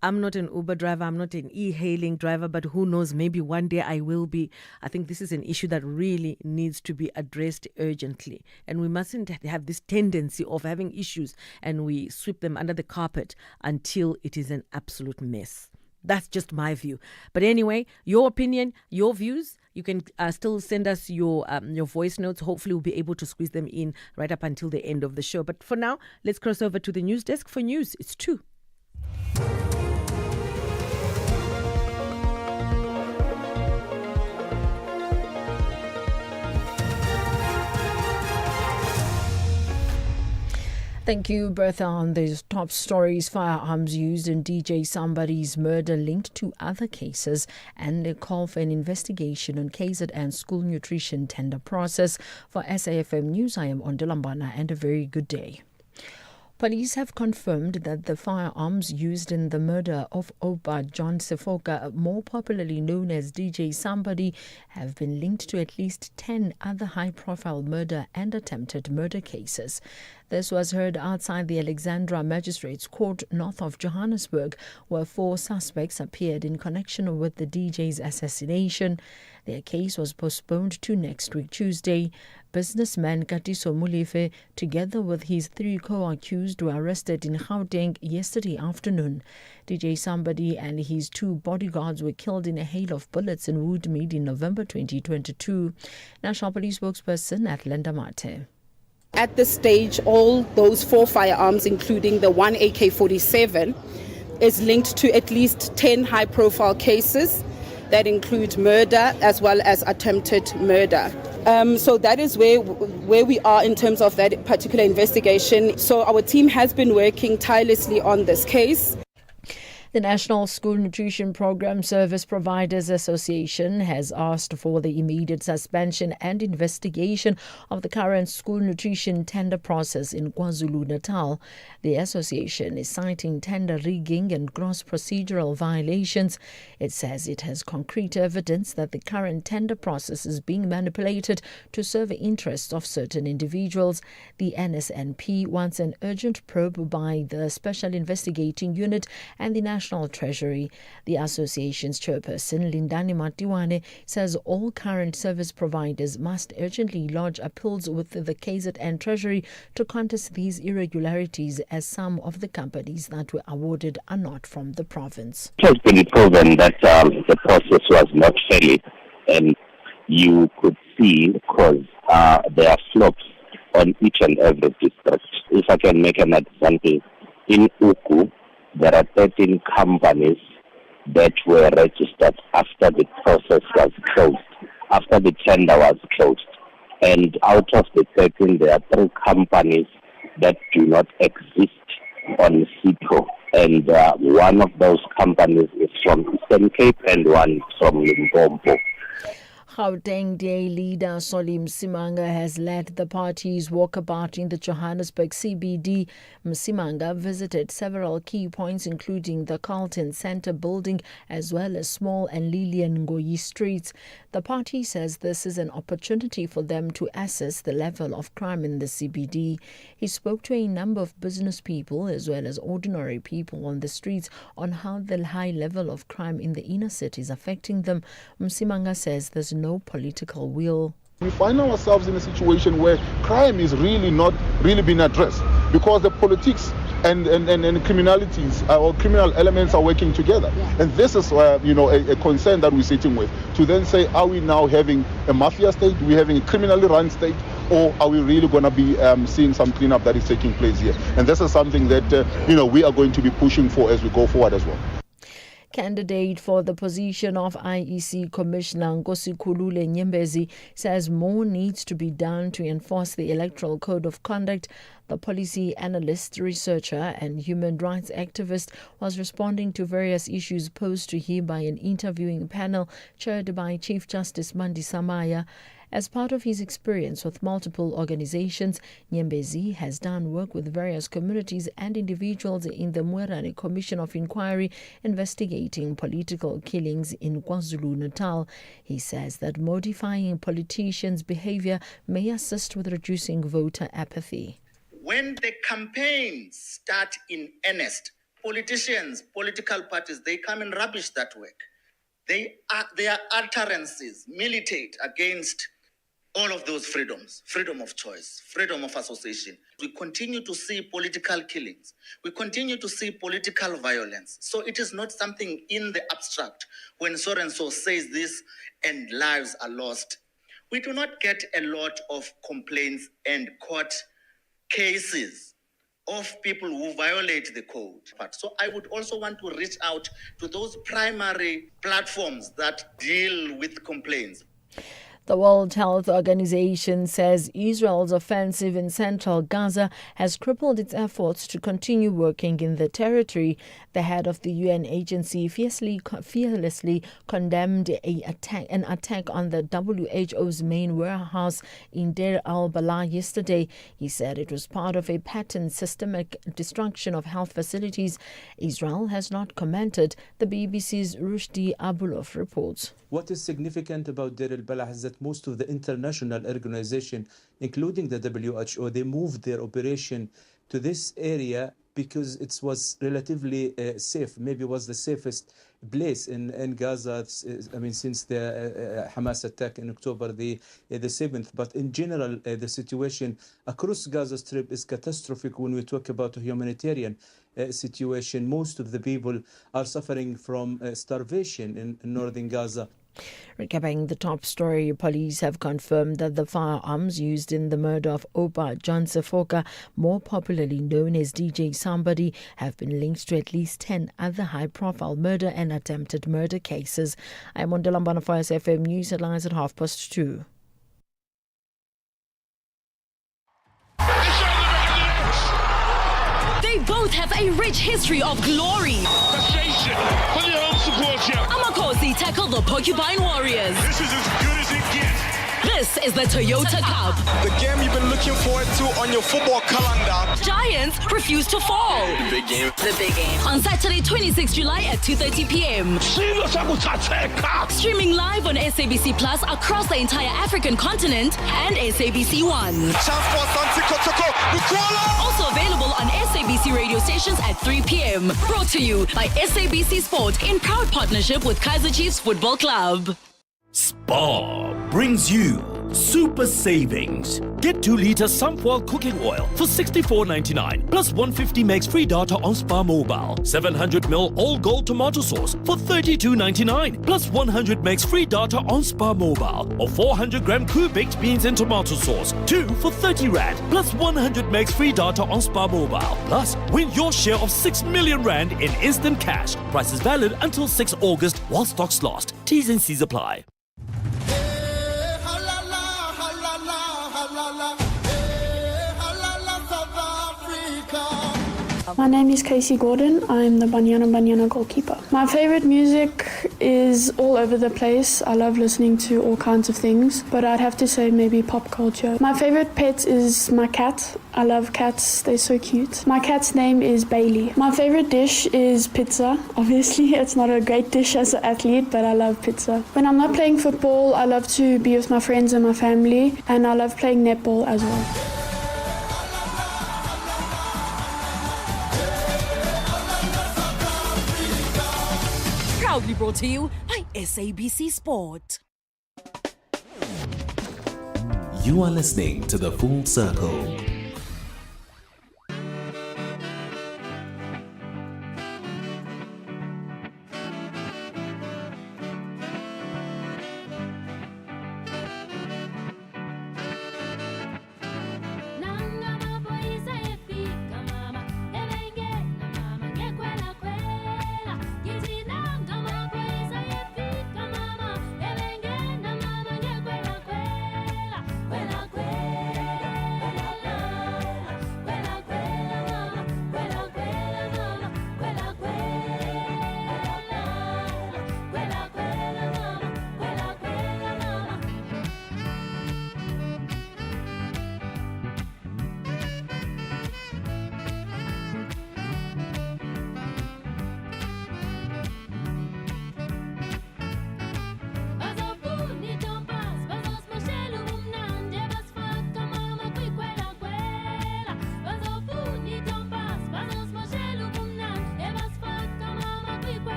I'm not an Uber driver, I'm not an e-hailing driver, but who knows, maybe one day I will be. I think this is an issue that really needs to be addressed urgently. And we mustn't have this tendency of having issues and we sweep them under the carpet until it is an absolute mess. That's just my view. But anyway, your opinion, your views, you can still send us your voice notes. Hopefully we'll be able to squeeze them in right up until the end of the show. But for now, let's cross over to the news desk for news. It's 2. Thank you, Bertha. On these top stories, firearms used in DJ Somebody's murder linked to other cases, and a call for an investigation on KZN school nutrition tender process. For SAFM News, I am Ondilambana, and a very good day. Police have confirmed that the firearms used in the murder of Oba John Sefoka, more popularly known as DJ Somebody, have been linked to at least 10 other high-profile murder and attempted murder cases. This was heard outside the Alexandra Magistrates Court north of Johannesburg, where 4 suspects appeared in connection with the DJ's assassination. Their case was postponed to next week, Tuesday. Businessman Katiso Mulefe, together with his 3 co-accused, were arrested in Gauteng yesterday afternoon. DJ Somebody and his 2 bodyguards were killed in a hail of bullets in Woodmead in November 2022. National Police spokesperson Atlanta Mate. At this stage, all those 4 firearms, including the 1 AK-47, is linked to at least 10 high-profile cases that include murder as well as attempted murder. So that is where we are in terms of that particular investigation. So our team has been working tirelessly on this case. The National School Nutrition Program Service Providers Association has asked for the immediate suspension and investigation of the current school nutrition tender process in KwaZulu-Natal. The association is citing tender rigging and gross procedural violations. It says it has concrete evidence that the current tender process is being manipulated to serve the interests of certain individuals. The NSNP wants an urgent probe by the Special Investigating Unit and the National Treasury. The association's chairperson, Lindani Matiwane, says all current service providers must urgently lodge appeals with the KZN Treasury to contest these irregularities, as some of the companies that were awarded are not from the province. It has been proven that the process was not fair, and you could see because there are slopes on each and every district. If I can make an example, in Uku, there are 13 companies that were registered after the process was closed, after the tender was closed. And out of the 13, there are 3 companies that do not exist on SIPRO. And one of those companies is from Eastern Cape and one from Limpopo. Gauteng Day leader Solim Msimanga has led the party's walkabout in the Johannesburg CBD. Msimanga visited several key points, including the Carlton Centre building as well as Small and Lillian Ngoyi streets. The party says this is an opportunity for them to assess the level of crime in the CBD. He spoke to a number of business people as well as ordinary people on the streets on how the high level of crime in the inner city is affecting them. Msimanga says there's no political will. We find ourselves in a situation where crime is really not really being addressed because the politics and criminalities or criminal elements are working together. Yeah. And this is a concern that we're sitting with, to then say, are we now having a mafia state, are we having a criminally run state, or are we really going to be seeing some cleanup that is taking place here? And this is something that we are going to be pushing for as we go forward as well. Candidate for the position of IEC Commissioner Nkosikhulule Nyembezi says more needs to be done to enforce the Electoral Code of Conduct. The policy analyst, researcher and human rights activist was responding to various issues posed to him by an interviewing panel chaired by Chief Justice Mandi Samaya. As part of his experience with multiple organizations, Nyembezi has done work with various communities and individuals in the Mwerane Commission of Inquiry investigating political killings in KwaZulu-Natal. He says that modifying politicians' behavior may assist with reducing voter apathy. When the campaigns start in earnest, politicians, political parties, they come and rubbish that work. Their utterances militate against all of those freedoms, freedom of choice, freedom of association. We continue to see political killings. We continue to see political violence. So it is not something in the abstract when so-and-so says this and lives are lost. We do not get a lot of complaints and court cases of people who violate the code. So I would also want to reach out to those primary platforms that deal with complaints. The World Health Organization says Israel's offensive in central Gaza has crippled its efforts to continue working in the territory. The head of the UN agency fearlessly condemned an attack on the WHO's main warehouse in Deir al-Balah yesterday. He said it was part of a patterned systemic destruction of health facilities. Israel has not commented. The BBC's Rushdie Abulov reports. What is significant about Deir al-Balah is that that most of the international organizations, including the WHO, they moved their operation to this area because it was relatively safe. Maybe it was the safest place in Gaza. I mean, since the Hamas attack in October the 7th. But in general, the situation across Gaza Strip is catastrophic when we talk about a humanitarian situation. Most of the people are suffering from starvation in northern Gaza. Recapping the top story, police have confirmed that the firearms used in the murder of Oba John Sefoka, more popularly known as DJ Somebody, have been linked to at least 10 other high-profile murder and attempted murder cases. I'm on Delambana for SFM News headlines at 2:30. They both have a rich history of glory. Amakosi tackle the Porcupine Warriors. This is as good as it gets. This is the Toyota Cup. The game you've been looking forward to on your football calendar. Giants refuse to fall. The big game. The big game. On Saturday, 26 July at 2:30 p.m. Streaming live on SABC Plus across the entire African continent and SABC One. Also available on SABC radio stations at 3 p.m. Brought to you by SABC Sport in proud partnership with Kaizer Chiefs Football Club. Spar brings you super savings. Get 2 litre sunflower cooking oil for $64.99 plus 150 megs free data on Spar Mobile. 700ml all gold tomato sauce for $32.99 plus 100 megs free data on Spar Mobile. Or 400 gram Koo baked beans and tomato sauce, 2 for 30 Rand plus 100 megs free data on Spar Mobile. Plus win your share of 6 million Rand in instant cash. Prices valid until 6 August while stocks last. T's and C's apply. My name is Casey Gordon. I'm the Banyana goalkeeper. My favorite music is all over the place. I love listening to all kinds of things, but I'd have to say maybe pop culture. My favorite pet is my cat. I love cats. They're so cute. My cat's name is Bailey. My favorite dish is pizza. Obviously, it's not a great dish as an athlete, but I love pizza. When I'm not playing football, I love to be with my friends and my family, and I love playing netball as well. Proudly brought to you by SABC Sport. You are listening to The Full Circle.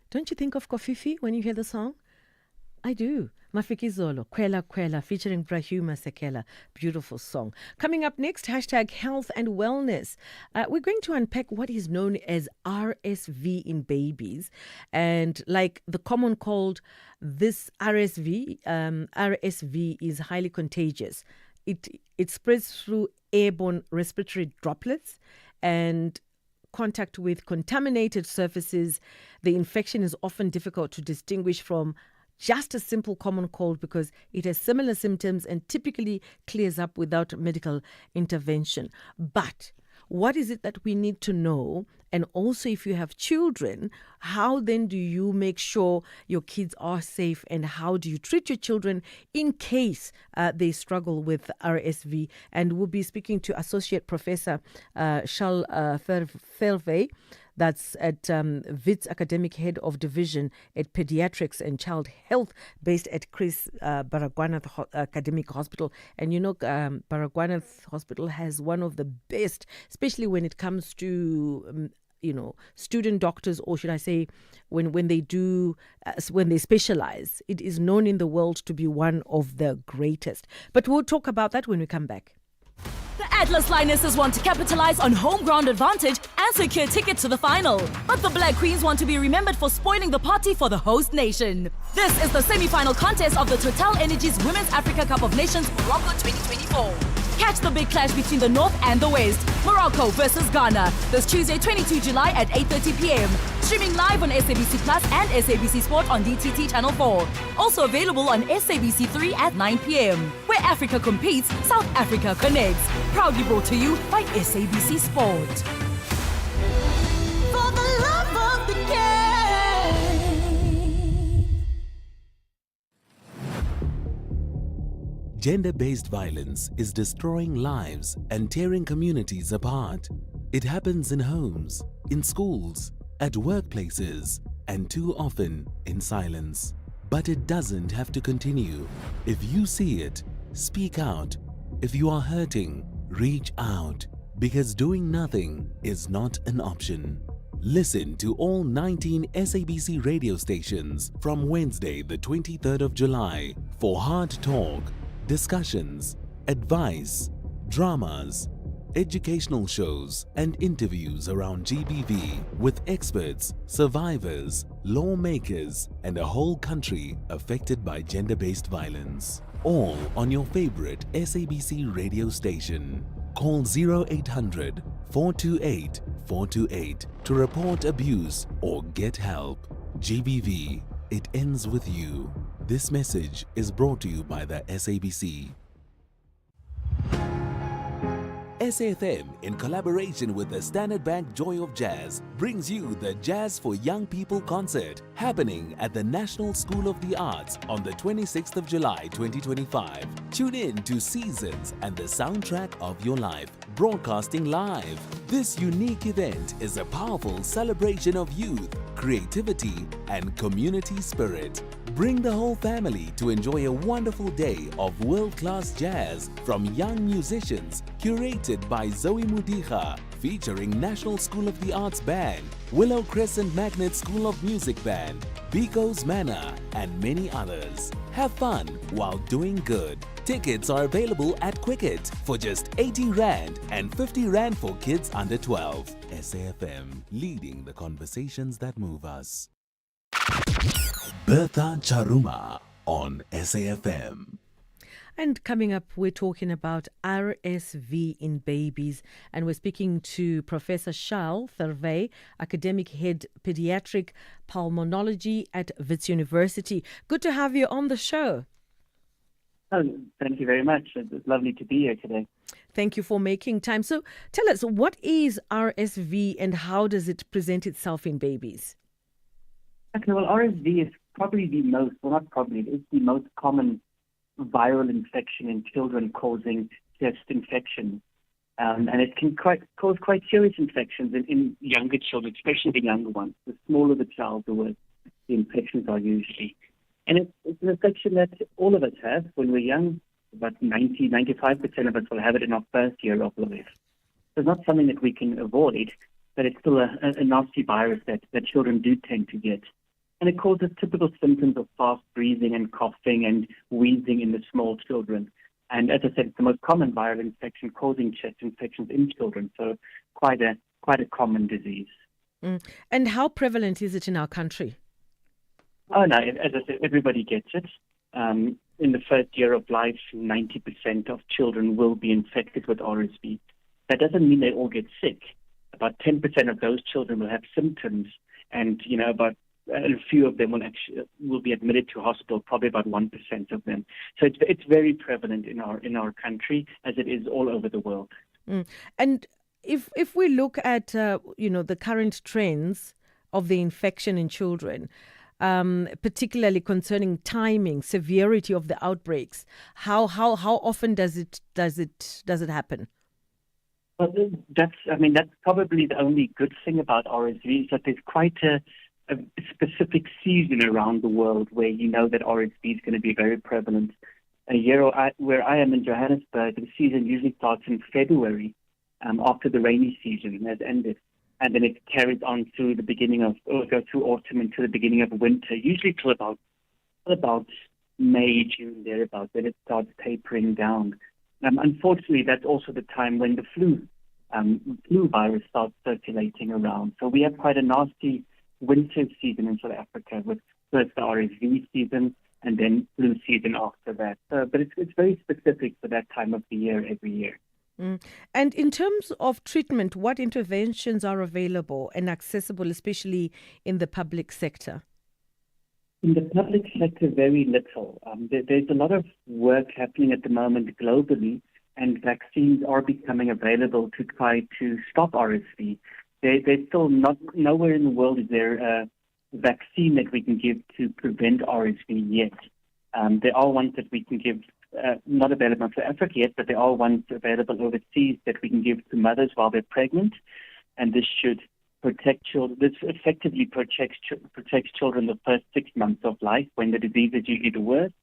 Don't you think of Kofifi when you hear the song? I do. Mafikizolo, Kwela Kwela, featuring Brahuma Sekela. Beautiful song. Coming up next, hashtag health and wellness. We're going to unpack what is known as RSV in babies. And like the common cold, this RSV is highly contagious. It spreads through airborne respiratory droplets and contact with contaminated surfaces. The infection is often difficult to distinguish from just a simple common cold because it has similar symptoms and typically clears up without medical intervention. But what is it that we need to know? And also, if you have children, how then do you make sure your kids are safe, and how do you treat your children in case they struggle with RSV? And we'll be speaking to Associate Professor Charles Ferve, that's at Wits Academic Head of Division at Pediatrics and Child Health, based at Chris Baragwanath Academic Hospital. And you know, Baragwanath Hospital has one of the best, especially when it comes to student doctors, or should I say, when they specialize. It is known in the world to be one of the greatest. But we'll talk about that when we come back. The Atlas Lionesses want to capitalize on home ground advantage and secure tickets to the final. But the Black Queens want to be remembered for spoiling the party for the host nation. This is the semi-final contest of the Total Energies Women's Africa Cup of Nations Morocco 2024. Catch the big clash between the North and the West. Morocco versus Ghana. This Tuesday, 22 July at 8:30 p.m. Streaming live on SABC Plus and SABC Sport on DTT Channel 4. Also available on SABC 3 at 9 p.m. Where Africa competes, South Africa connects. Proudly brought to you by SABC Sport. For the love of the game. Gender-based violence is destroying lives and tearing communities apart. It happens in homes, in schools, at workplaces, and too often in silence. But it doesn't have to continue. If you see it, speak out. If you are hurting, reach out. Because doing nothing is not an option. Listen to all 19 SABC radio stations from Wednesday, the 23rd of July for hard talk, discussions, advice, dramas, educational shows, and interviews around GBV with experts, survivors, lawmakers, and a whole country affected by gender-based violence. All on your favorite SABC radio station. Call 0800 428 428 to report abuse or get help. GBV, it ends with you. This message is brought to you by the SABC. SAFM, in collaboration with the Standard Bank Joy of Jazz, brings you the Jazz for Young People concert happening at the National School of the Arts on the 26th of July 2025. Tune in to Seasons and the Soundtrack of Your Life, broadcasting live. This unique event is a powerful celebration of youth, creativity, and community spirit. Bring the whole family to enjoy a wonderful day of world-class jazz from young musicians, curated by Zoe Mudicha, featuring National School of the Arts Band, Willow Crescent Magnet School of Music Band, Biko's Manor, and many others. Have fun while doing good. Tickets are available at Quicket for just 80 Rand and 50 Rand for kids under 12. SAFM, leading the conversations that move us. Bertha Charuma on SAFM. And coming up, we're talking about RSV in babies, and we're speaking to Professor Charles Thervé, Academic Head Pediatric Pulmonology at Wits University. Good to have you on the show. Oh, thank you very much. It's lovely to be here today. Thank you for making time. So tell us, what is RSV and how does it present itself in babies? Okay, well, RSV is probably the most, well, not probably, it's the most common viral infection in children causing chest infections. And it can cause quite serious infections in younger children, especially the younger ones. The smaller the child, the worse the infections are usually. And it's an infection that all of us have when we're young. About 95% of us will have it in our first year of life. So it's not something that we can avoid, but it's still a nasty virus that children do tend to get. And it causes typical symptoms of fast breathing and coughing and wheezing in the small children. And as I said, it's the most common viral infection causing chest infections in children. So quite a common disease. And how prevalent is it in our country? Oh, no, as I said, everybody gets it. In the first year of life, 90% of children will be infected with RSV. That doesn't mean they all get sick. About 10% of those children will have symptoms, and about a few of them will be admitted to hospital. Probably about 1% of them. So it's very prevalent in our country, as it is all over the world. And if we look at the current trends of the infection in children, particularly concerning timing, severity of the outbreaks, how often does it happen? Well, that's probably the only good thing about RSV is that there's quite a specific season around the world where you know that RSV is going to be very prevalent. Where I am in Johannesburg, the season usually starts in February, after the rainy season has ended. And then it carries on through go through autumn into the beginning of winter, usually till about May, June, thereabouts. Then it starts tapering down. Unfortunately, that's also the time when the flu virus starts circulating around. So we have quite a nasty winter season in South Africa, with first the RSV season and then flu season after that. But it's very specific for that time of the year every year. And in terms of treatment, what interventions are available and accessible, especially in the public sector? In the public sector, very little. There's a lot of work happening at the moment globally, and vaccines are becoming available to try to stop RSV. There's still nowhere in the world is there a vaccine that we can give to prevent RSV yet. There are ones that we can give, not available for Africa yet, but there are ones available overseas that we can give to mothers while they're pregnant, and this should protect children. This effectively protects children the first 6 months of life when the disease is usually the worst.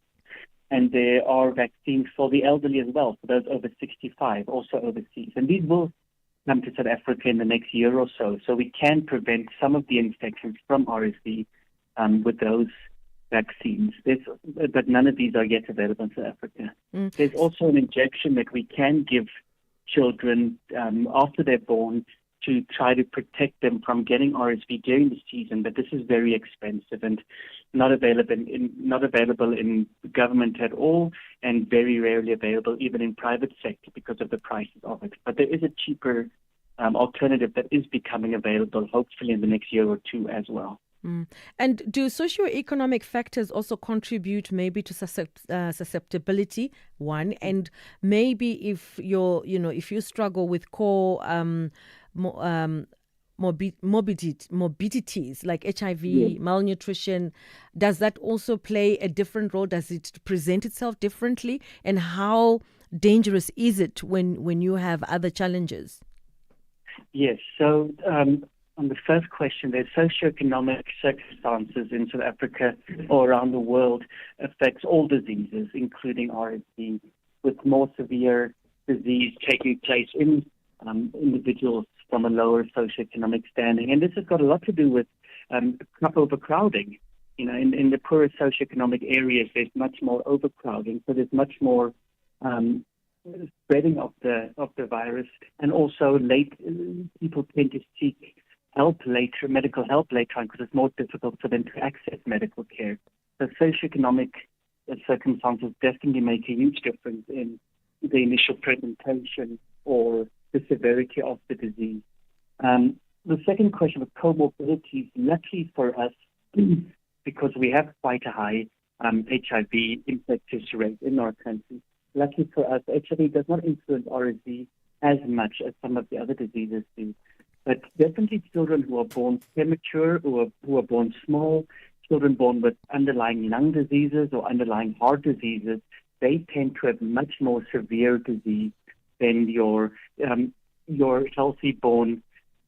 And there are vaccines for the elderly as well, for those over 65, also overseas. And these will come to South Africa in the next year or so. So we can prevent some of the infections from RSV with those vaccines. But none of these are yet available in South Africa. There's also an injection that we can give children after they're born to try to protect them from getting RSV during the season, but this is very expensive and not available in government at all, and very rarely available even in private sector because of the prices of it. But there is a cheaper alternative that is becoming available, hopefully in the next year or two as well. And do socioeconomic factors also contribute maybe to susceptibility? One, and maybe if you struggle with core morbidities like HIV, malnutrition, does that also play a different role? Does it present itself differently? And how dangerous is it when you have other challenges? Yes, so on the first question, there's socioeconomic circumstances in South Africa or around the world affects all diseases, including RSV, with more severe disease taking place in individuals from a lower socioeconomic standing. And this has got a lot to do with overcrowding. You know, in the poorer socioeconomic areas, there's much more overcrowding, so there's much more spreading of the virus, and also people tend to seek medical help later on, because it's more difficult for them to access medical care. So socioeconomic circumstances definitely make a huge difference in the initial presentation or the severity of the disease. The second question of comorbidities, luckily for us, because we have quite a high HIV infectious rate in our country, luckily for us, HIV does not influence RSV as much as some of the other diseases do. But definitely children who are born premature, who are born small, children born with underlying lung diseases or underlying heart diseases, they tend to have much more severe disease than your healthy born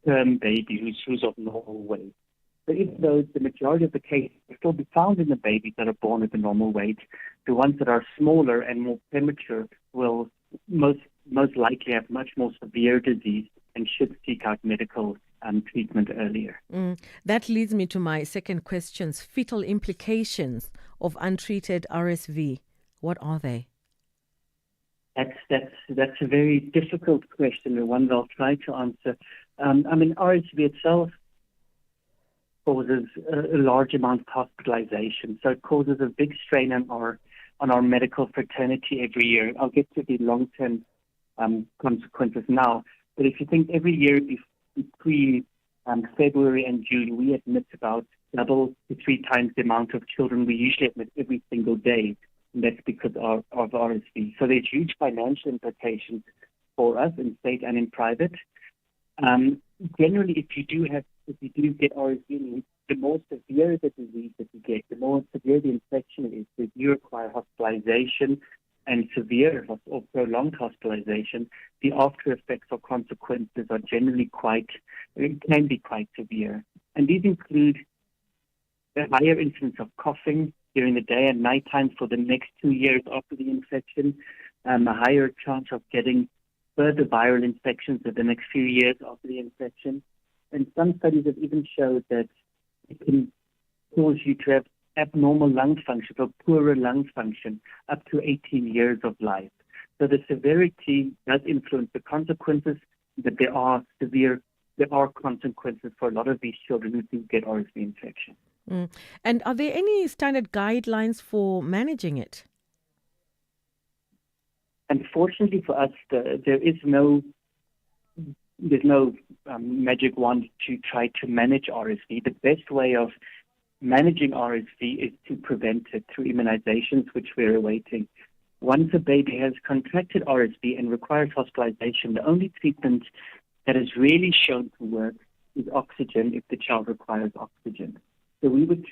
term baby who's of normal weight. So even though the majority of the cases will still be found in the babies that are born with a normal weight, the ones that are smaller and more premature will most likely have much more severe disease and should seek out medical treatment earlier. That leads me to my second question: fetal implications of untreated RSV. What are they? That's a very difficult question, and one that I'll try to answer. RSV itself causes a large amount of hospitalization, so it causes a big strain on our medical fraternity every year. I'll get to the long-term consequences now, but if you think every year between February and June, we admit about double to 3 times the amount of children we usually admit every single day. And that's because of RSV. So there's huge financial implications for us in state and in private. Generally, if you do get RSV, the more severe the disease that you get, the more severe the infection is, if you require hospitalization and severe or prolonged hospitalization, the after effects or consequences are generally can be quite severe. And these include a higher incidence of coughing during the day and nighttime for the next 2 years after the infection, a higher chance of getting further viral infections in the next few years after the infection. And some studies have even showed that it can cause you to have abnormal lung function or poorer lung function up to 18 years of life. So the severity does influence the consequences, but there are consequences for a lot of these children who do get RSV infection. And are there any standard guidelines for managing it? Unfortunately for us, there's no magic wand to try to manage RSV. The best way of managing RSV is to prevent it through immunizations, which we're awaiting. Once a baby has contracted RSV and requires hospitalization, the only treatment that is really shown to work is oxygen if the child requires oxygen. So we would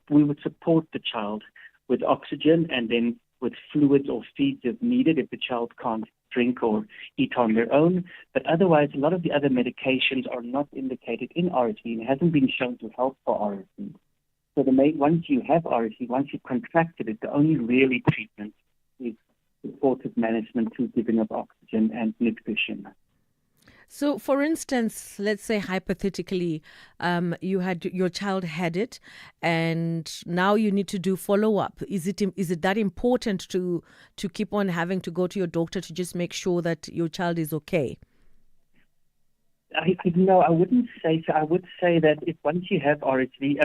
we would support the child with oxygen and then with fluids or feeds if needed if the child can't drink or eat on their own. But otherwise, a lot of the other medications are not indicated in RSV and hasn't been shown to help for RSV. So once you have RSV, once you've contracted it, the only really treatment is supportive management through giving of oxygen and nutrition. So, for instance, let's say hypothetically, your child had it, and now you need to do follow-up. Is it that important to keep on having to go to your doctor to just make sure that your child is okay? No, I wouldn't say so. I would say that if once you have RSV,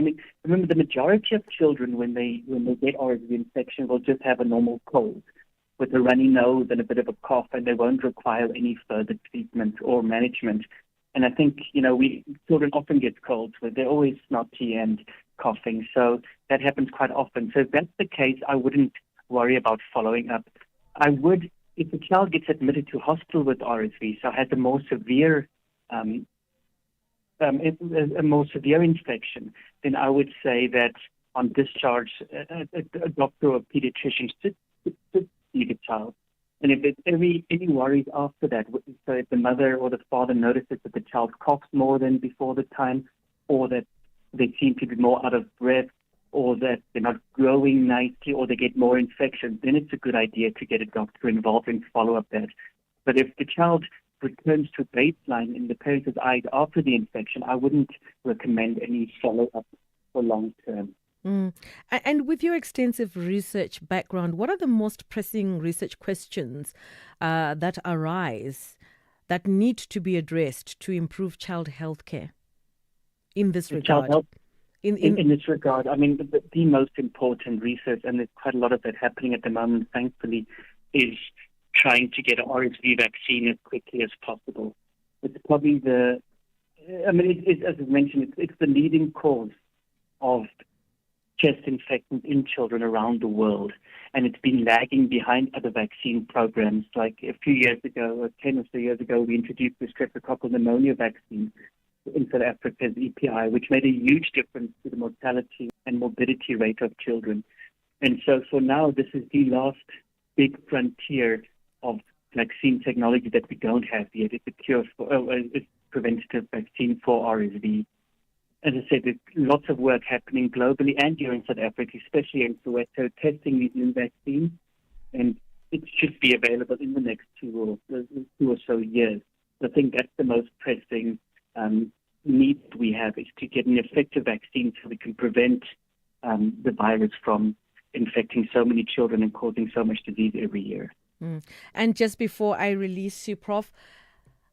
remember the majority of children when they get RSV infection will just have a normal cold with a runny nose and a bit of a cough, and they won't require any further treatment or management. And I think, children often get colds, but they're always snotty and coughing. So that happens quite often. So if that's the case, I wouldn't worry about following up. I would, if the child gets admitted to hospital with RSV, so has a more severe infection, then I would say that on discharge, a doctor or pediatrician should see the child And if there's any worries after that, so if the mother or the father notices that the child coughs more than before the time, or that they seem to be more out of breath, or that they're not growing nicely, or they get more infections, then it's a good idea to get a doctor involved and follow up that. But if the child returns to baseline in the parents' eyes after the infection, I wouldn't recommend any follow-up for long term. And with your extensive research background, what are the most pressing research questions that arise that need to be addressed to improve child health care in this regard? Child health, in this regard, I mean, the most important research, and there's quite a lot of that happening at the moment, thankfully, is trying to get an RSV vaccine as quickly as possible. It's probably as I mentioned, it's the leading cause of chest infections in children around the world, and it's been lagging behind other vaccine programs. Like a few years ago, or 10 or so years ago, we introduced the streptococcal pneumonia vaccine in South Africa's EPI, which made a huge difference to the mortality and morbidity rate of children. And so for now, this is the last big frontier of vaccine technology that we don't have yet. It's a cure for, it's preventative vaccine for RSV. As I said, there's lots of work happening globally and here in South Africa, especially in Soweto, testing these new vaccines, and it should be available in the next 2 or so years. I think that's the most pressing need we have, is to get an effective vaccine so we can prevent the virus from infecting so many children and causing so much disease every year. And just before I release you, Prof,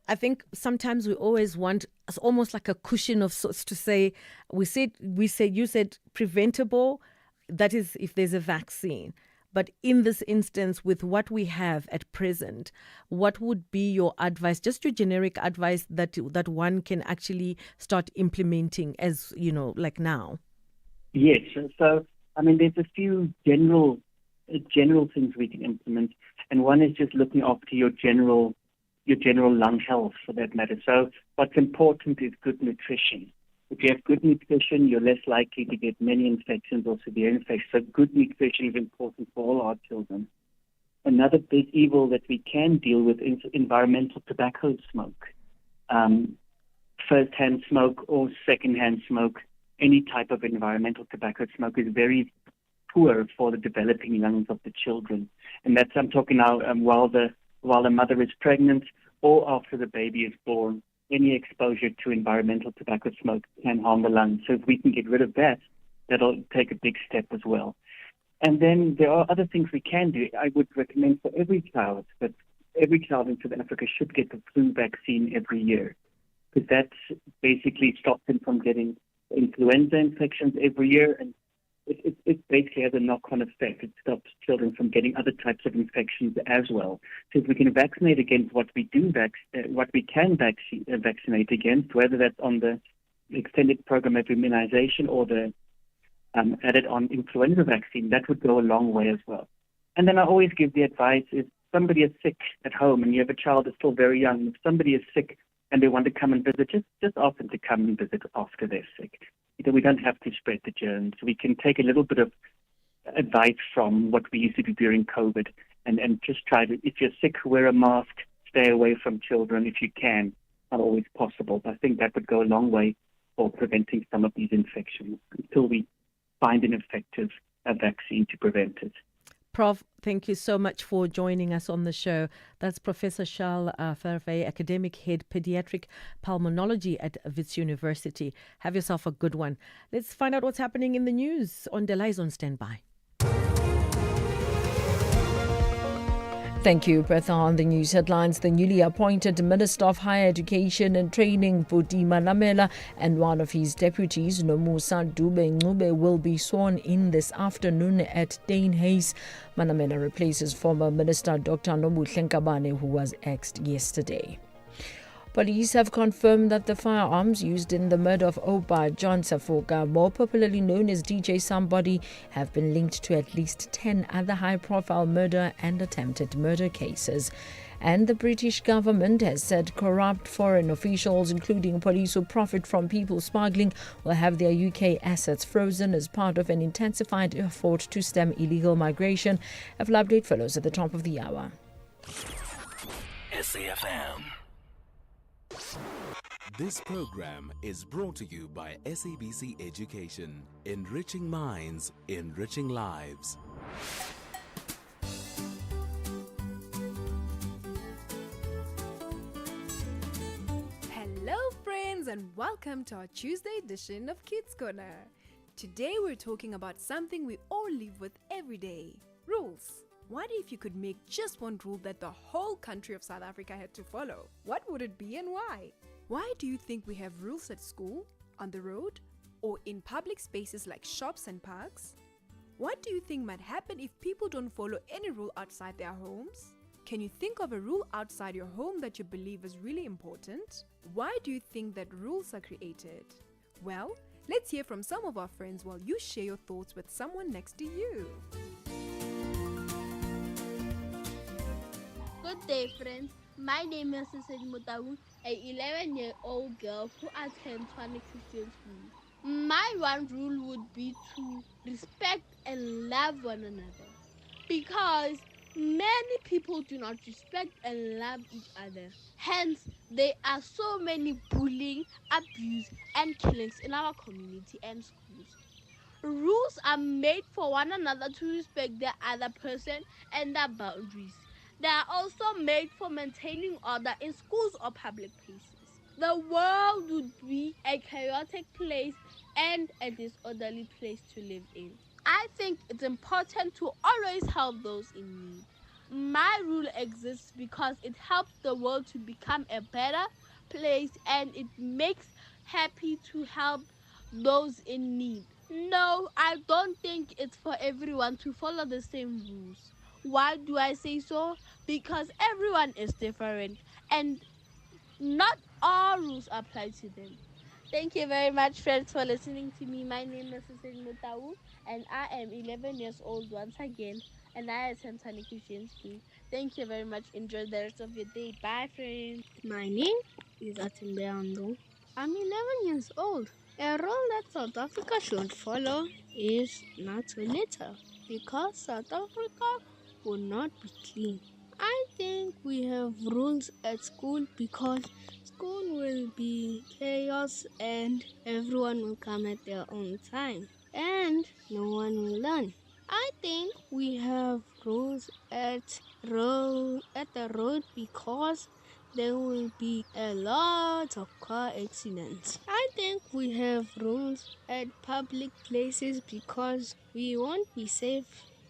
I think sometimes we always want almost like a cushion of sorts to say, you said preventable, that is if there's a vaccine. But in this instance, with what we have at present, what would be your advice, just your generic advice that one can actually start implementing as, like now? Yes. So, I mean, there's a few general things we can implement. And one is just looking after your general lung health, for that matter. So what's important is good nutrition. If you have good nutrition, you're less likely to get many infections or severe infections. So good nutrition is important for all our children. Another big evil that we can deal with is environmental tobacco smoke. First-hand smoke or second-hand smoke, any type of environmental tobacco smoke is very poor for the developing lungs of the children. And that's, I'm talking now while the mother is pregnant or after the baby is born. Any exposure to environmental tobacco smoke can harm the lungs. So if we can get rid of that, that'll take a big step as well. And then there are other things we can do. I would recommend for every child that every child in South Africa should get the flu vaccine every year, because that basically stops them from getting influenza infections every year, and it basically has a knock-on effect. It stops children from getting other types of infections as well. So if we can vaccinate against what we can vaccinate against, whether that's on the extended program of immunization or the added-on influenza vaccine, that would go a long way as well. And then I always give the advice, if somebody is sick at home and you have a child that's still very young, if somebody is sick and they want to come and visit, just ask them to come and visit after they're sick. We don't have to spread the germs. We can take a little bit of advice from what we used to do during COVID and just try to, if you're sick, wear a mask, stay away from children if you can. Not always possible, but I think that would go a long way for preventing some of these infections until we find an effective vaccine to prevent it. Prof, thank you so much for joining us on the show. That's Professor Charles Ferve, Academic Head Pediatric Pulmonology at Wits University. Have yourself a good one. Let's find out what's happening in the news. Ondela is on standby. Thank you, Bertha. On the news headlines, the newly appointed Minister of Higher Education and Training, Buti Manamela, and one of his deputies, Nomusa Dube-Ncube, will be sworn in this afternoon at Danehays. Manamela replaces former Minister Dr. Nobuhle Nkabane, who was axed yesterday. Police have confirmed that the firearms used in the murder of Oba John Safoka, more popularly known as DJ Somebody, have been linked to at least 10 other high-profile murder and attempted murder cases. And the British government has said corrupt foreign officials, including police who profit from people smuggling, will have their UK assets frozen as part of an intensified effort to stem illegal migration. A full update follows at the top of the hour. SAFM. This program is brought to you by SABC Education, enriching minds, enriching lives. Hello friends and welcome to our Tuesday edition of Kids Corner. Today we're talking about something we all live with every day, rules. What if you could make just one rule that the whole country of South Africa had to follow? What would it be and why? Why do you think we have rules at school, on the road, or in public spaces like shops and parks? What do you think might happen if people don't follow any rule outside their homes? Can you think of a rule outside your home that you believe is really important? Why do you think that rules are created? Well, let's hear from some of our friends while you share your thoughts with someone next to you. Good day, friends. My name is Mutawu, an 11-year-old girl who attends Tshwane Christian School. My one rule would be to respect and love one another, because many people do not respect and love each other. Hence, there are so many bullying, abuse, and killings in our community and schools. Rules are made for one another to respect the other person and their boundaries. They are also made for maintaining order in schools or public places. The world would be a chaotic place and a disorderly place to live in. I think it's important to always help those in need. My rule exists because it helps the world to become a better place and it makes happy to help those in need. No, I don't think it's for everyone to follow the same rules. Why do I say so? Because everyone is different and not all rules apply to them. Thank you very much, friends, for listening to me. My name is Mutawu, and I am 11 years old once again, and I attend Tshwane Christian School. Thank you very much. Enjoy the rest of your day. Bye, friends. My name is Atimbeando. I'm 11 years old. A rule that South Africa should follow is not to litter, because South Africa will not be clean. I think we have rules at school because school will be chaos and everyone will come at their own time and no one will learn. I think we have rules at the road because there will be a lot of car accidents. I think we have rules at public places because we won't be safe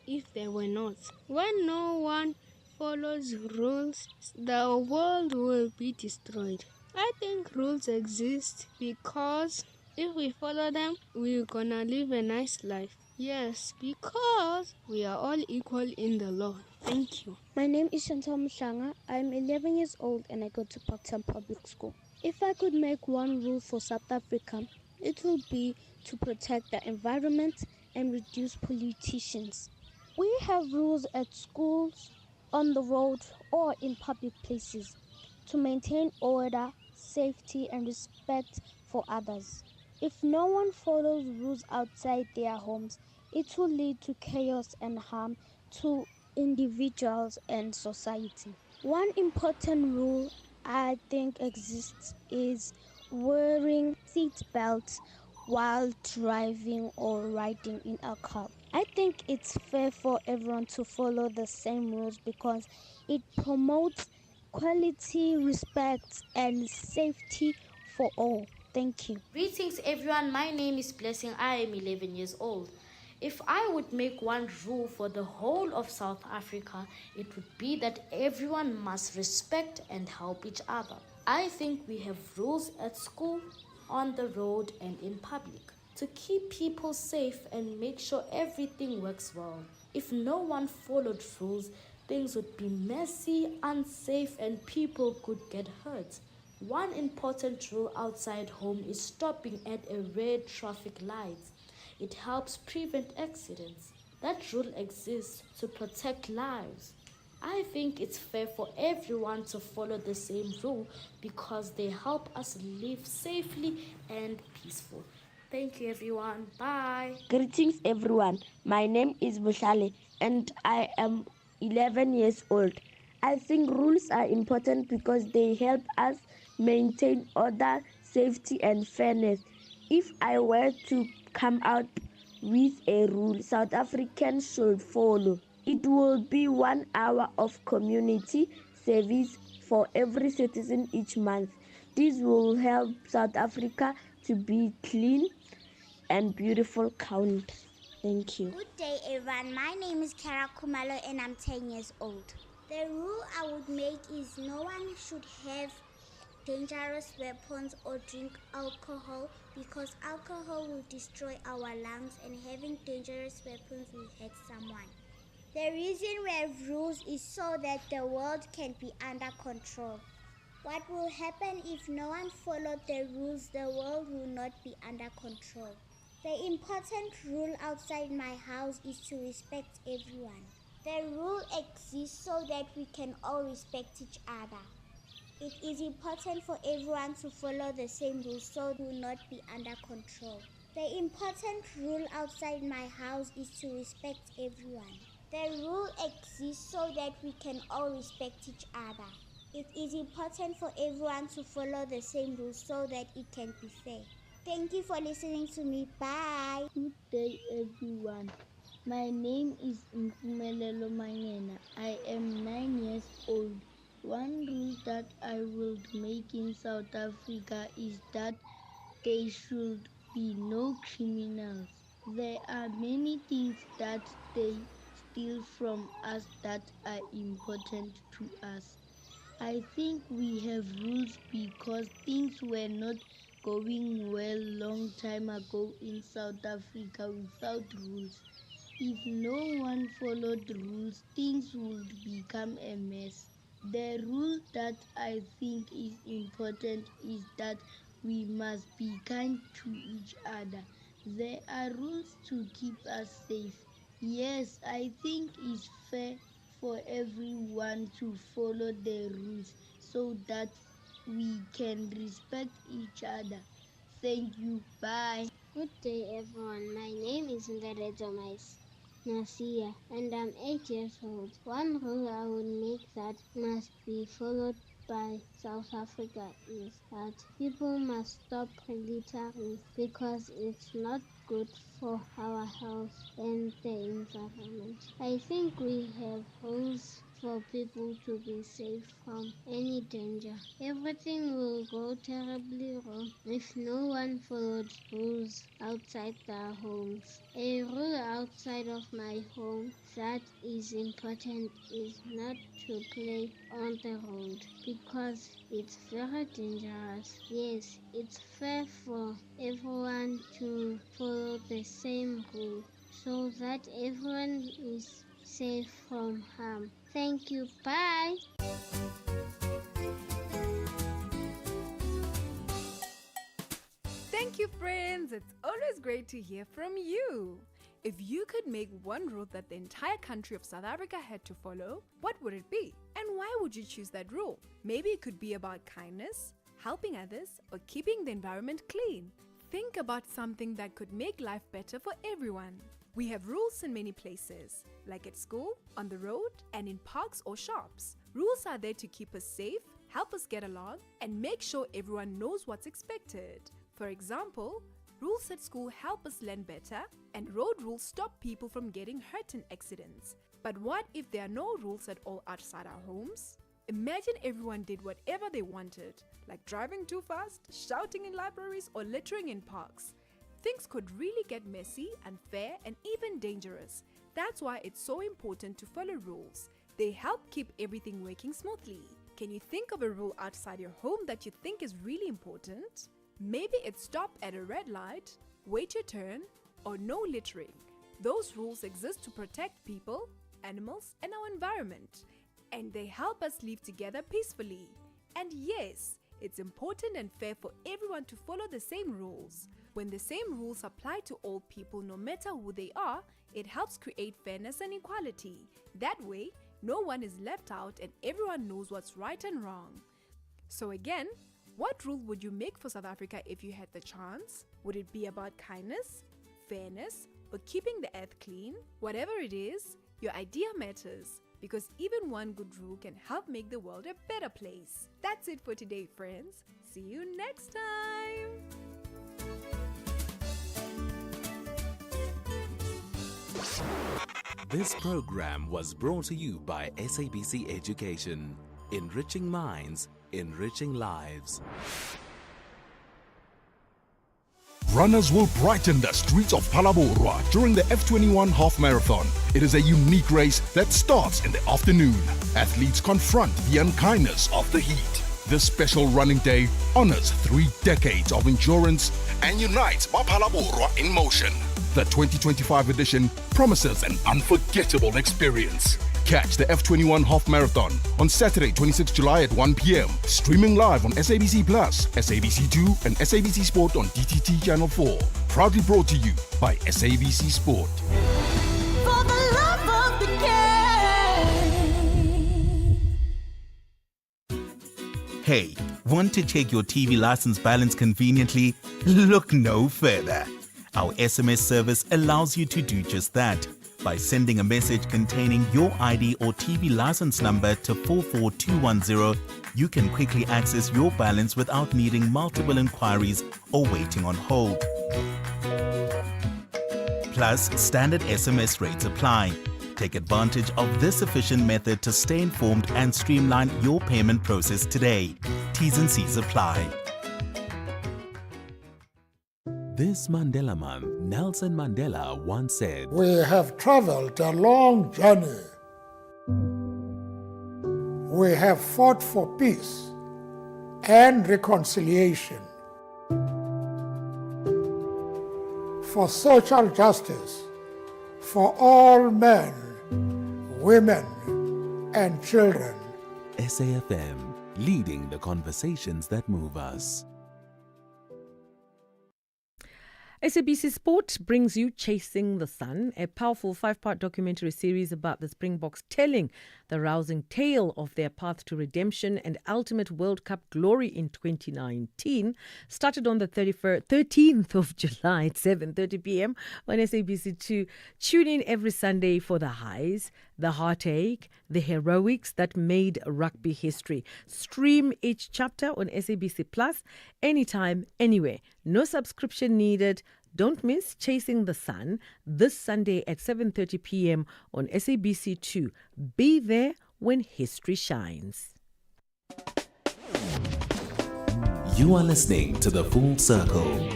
if they were not. When no one follows rules, the world will be destroyed. I think rules exist because if we follow them, we're gonna live a nice life. Yes, because we are all equal in the law. Thank you. My name is Chantal Mushanga. I'm 11 years old and I go to Parktown Public School. If I could make one rule for South Africa, it will be to protect the environment and reduce pollutions. We have rules at schools, on the road, or in public places to maintain order, safety, and respect for others. If no one follows rules outside their homes, it will lead to chaos and harm to individuals and society. One important rule I think exists is wearing seat belts while driving or riding in a car. I think it's fair for everyone to follow the same rules because it promotes quality, respect, and safety for all. Thank you. Greetings everyone, my name is Blessing. I am 11 years old. If I would make one rule for the whole of South Africa, it would be that everyone must respect and help each other. I think we have rules at school, on the road, and in public to keep people safe and make sure everything works well. If no one followed rules, things would be messy, unsafe, and people could get hurt. One important rule outside home is stopping at a red traffic light. It helps prevent accidents. That rule exists to protect lives. I think it's fair for everyone to follow the same rule because they help us live safely and peaceful. Thank you everyone. Bye. Greetings everyone. My name is Bushale and I am 11 years old. I think rules are important because they help us maintain order, safety, and fairness. If I were to come out with a rule South Africans should follow, it will be 1 hour of community service for every citizen each month. This will help South Africa to be clean and beautiful country. Thank you. Good day, everyone. My name is Kara Kumalo and I'm 10 years old. The rule I would make is no one should have dangerous weapons or drink alcohol because alcohol will destroy our lungs and having dangerous weapons will hurt someone. The reason we have rules is so that the world can be under control. What will happen if no one followed the rules? The world will not be under control. The important rule outside my house is to respect everyone. The rule exists so that we can all respect each other. It is important for everyone to follow the same rules so we will not be under control. The important rule outside my house is to respect everyone. The rule exists so that we can all respect each other. It is important for everyone to follow the same rules so that it can be fair. Thank you for listening to me. Bye. Good day, everyone. My name is Mpumelelo Mangena. I am 9 years old. One rule that I will make in South Africa is that there should be no criminals. There are many things that they steal from us that are important to us. I think we have rules because things were not going well long time ago in South Africa without rules. If no one followed the rules, things would become a mess. The rule that I think is important is that we must be kind to each other. There are rules to keep us safe. Yes, I think it's fair for everyone to follow the rules so that we can respect each other. Thank you. Bye. Good day, everyone. My name is Nderezo Nasia, and I'm 8 years old. One rule I would make that must be followed by South Africa is that people must stop littering because it's not good for our health and the environment. I think we have rules for people to be safe from any danger. Everything will go terribly wrong if no one followed rules outside their homes. A rule outside of my home that is important is not to play on the road because it's very dangerous. Yes, it's fair for everyone to follow the same rule so that everyone is safe from harm. Thank you. Bye. Thank you, friends. It's always great to hear from you. If you could make one rule that the entire country of South Africa had to follow, what would it be? And why would you choose that rule? Maybe it could be about kindness, helping others, or keeping the environment clean. Think about something that could make life better for everyone. We have rules in many places, like at school, on the road, and in parks or shops. Rules are there to keep us safe, help us get along, and make sure everyone knows what's expected. For example, rules at school help us learn better, and road rules stop people from getting hurt in accidents. But what if there are no rules at all outside our homes? Imagine everyone did whatever they wanted, like driving too fast, shouting in libraries, or littering in parks. Things could really get messy, unfair, and even dangerous. That's why it's so important to follow rules. They help keep everything working smoothly. Can you think of a rule outside your home that you think is really important? Maybe it's stop at a red light, wait your turn, or no littering. Those rules exist to protect people, animals, and our environment, and they help us live together peacefully. And yes, it's important and fair for everyone to follow the same rules. When the same rules apply to all people, no matter who they are, it helps create fairness and equality. That way, no one is left out and everyone knows what's right and wrong. So again, what rule would you make for South Africa if you had the chance? Would it be about kindness, fairness, or keeping the earth clean? Whatever it is, your idea matters. because even one good rule can help make the world a better place. That's it for today, friends. See you next time. This program was brought to you by SABC Education. Enriching minds, enriching lives. Runners will brighten the streets of Phalaborwa during the F21 Half Marathon. It is a unique race that starts in the afternoon. Athletes confront the unkindness of the heat. This special running day honors 3 decades of endurance and unites Phalaborwa in motion. The 2025 edition promises an unforgettable experience. Catch the F21 Half Marathon on Saturday, 26 July at 1 p.m. Streaming live on SABC Plus, SABC2 and SABC Sport on DTT Channel 4. Proudly brought to you by SABC Sport. For the love of the game. Hey, want to check your TV license balance conveniently? Look no further. Our SMS service allows you to do just that. By sending a message containing your ID or TV license number to 44210, you can quickly access your balance without needing multiple inquiries or waiting on hold. Plus, standard SMS rates apply. Take advantage of this efficient method to stay informed and streamline your payment process today. T's and C's apply. This Mandela Month, Nelson Mandela once said, "We have traveled a long journey. We have fought for peace and reconciliation, for social justice, for all men, women, and children." SAFM, leading the conversations that move us. SABC Sport brings you Chasing the Sun, a powerful 5-part documentary series about the Springboks telling the rousing tale of their path to redemption and ultimate World Cup glory in 2019. Started on the 13th of July at 7:30 p.m. on SABC2. Tune in every Sunday for the highs, the heartache, the heroics that made rugby history. Stream each chapter on SABC Plus anytime, anywhere. No subscription needed. Don't miss Chasing the Sun this Sunday at 7:30 p.m. on SABC2. Be there when history shines. You are listening to The Full Circle.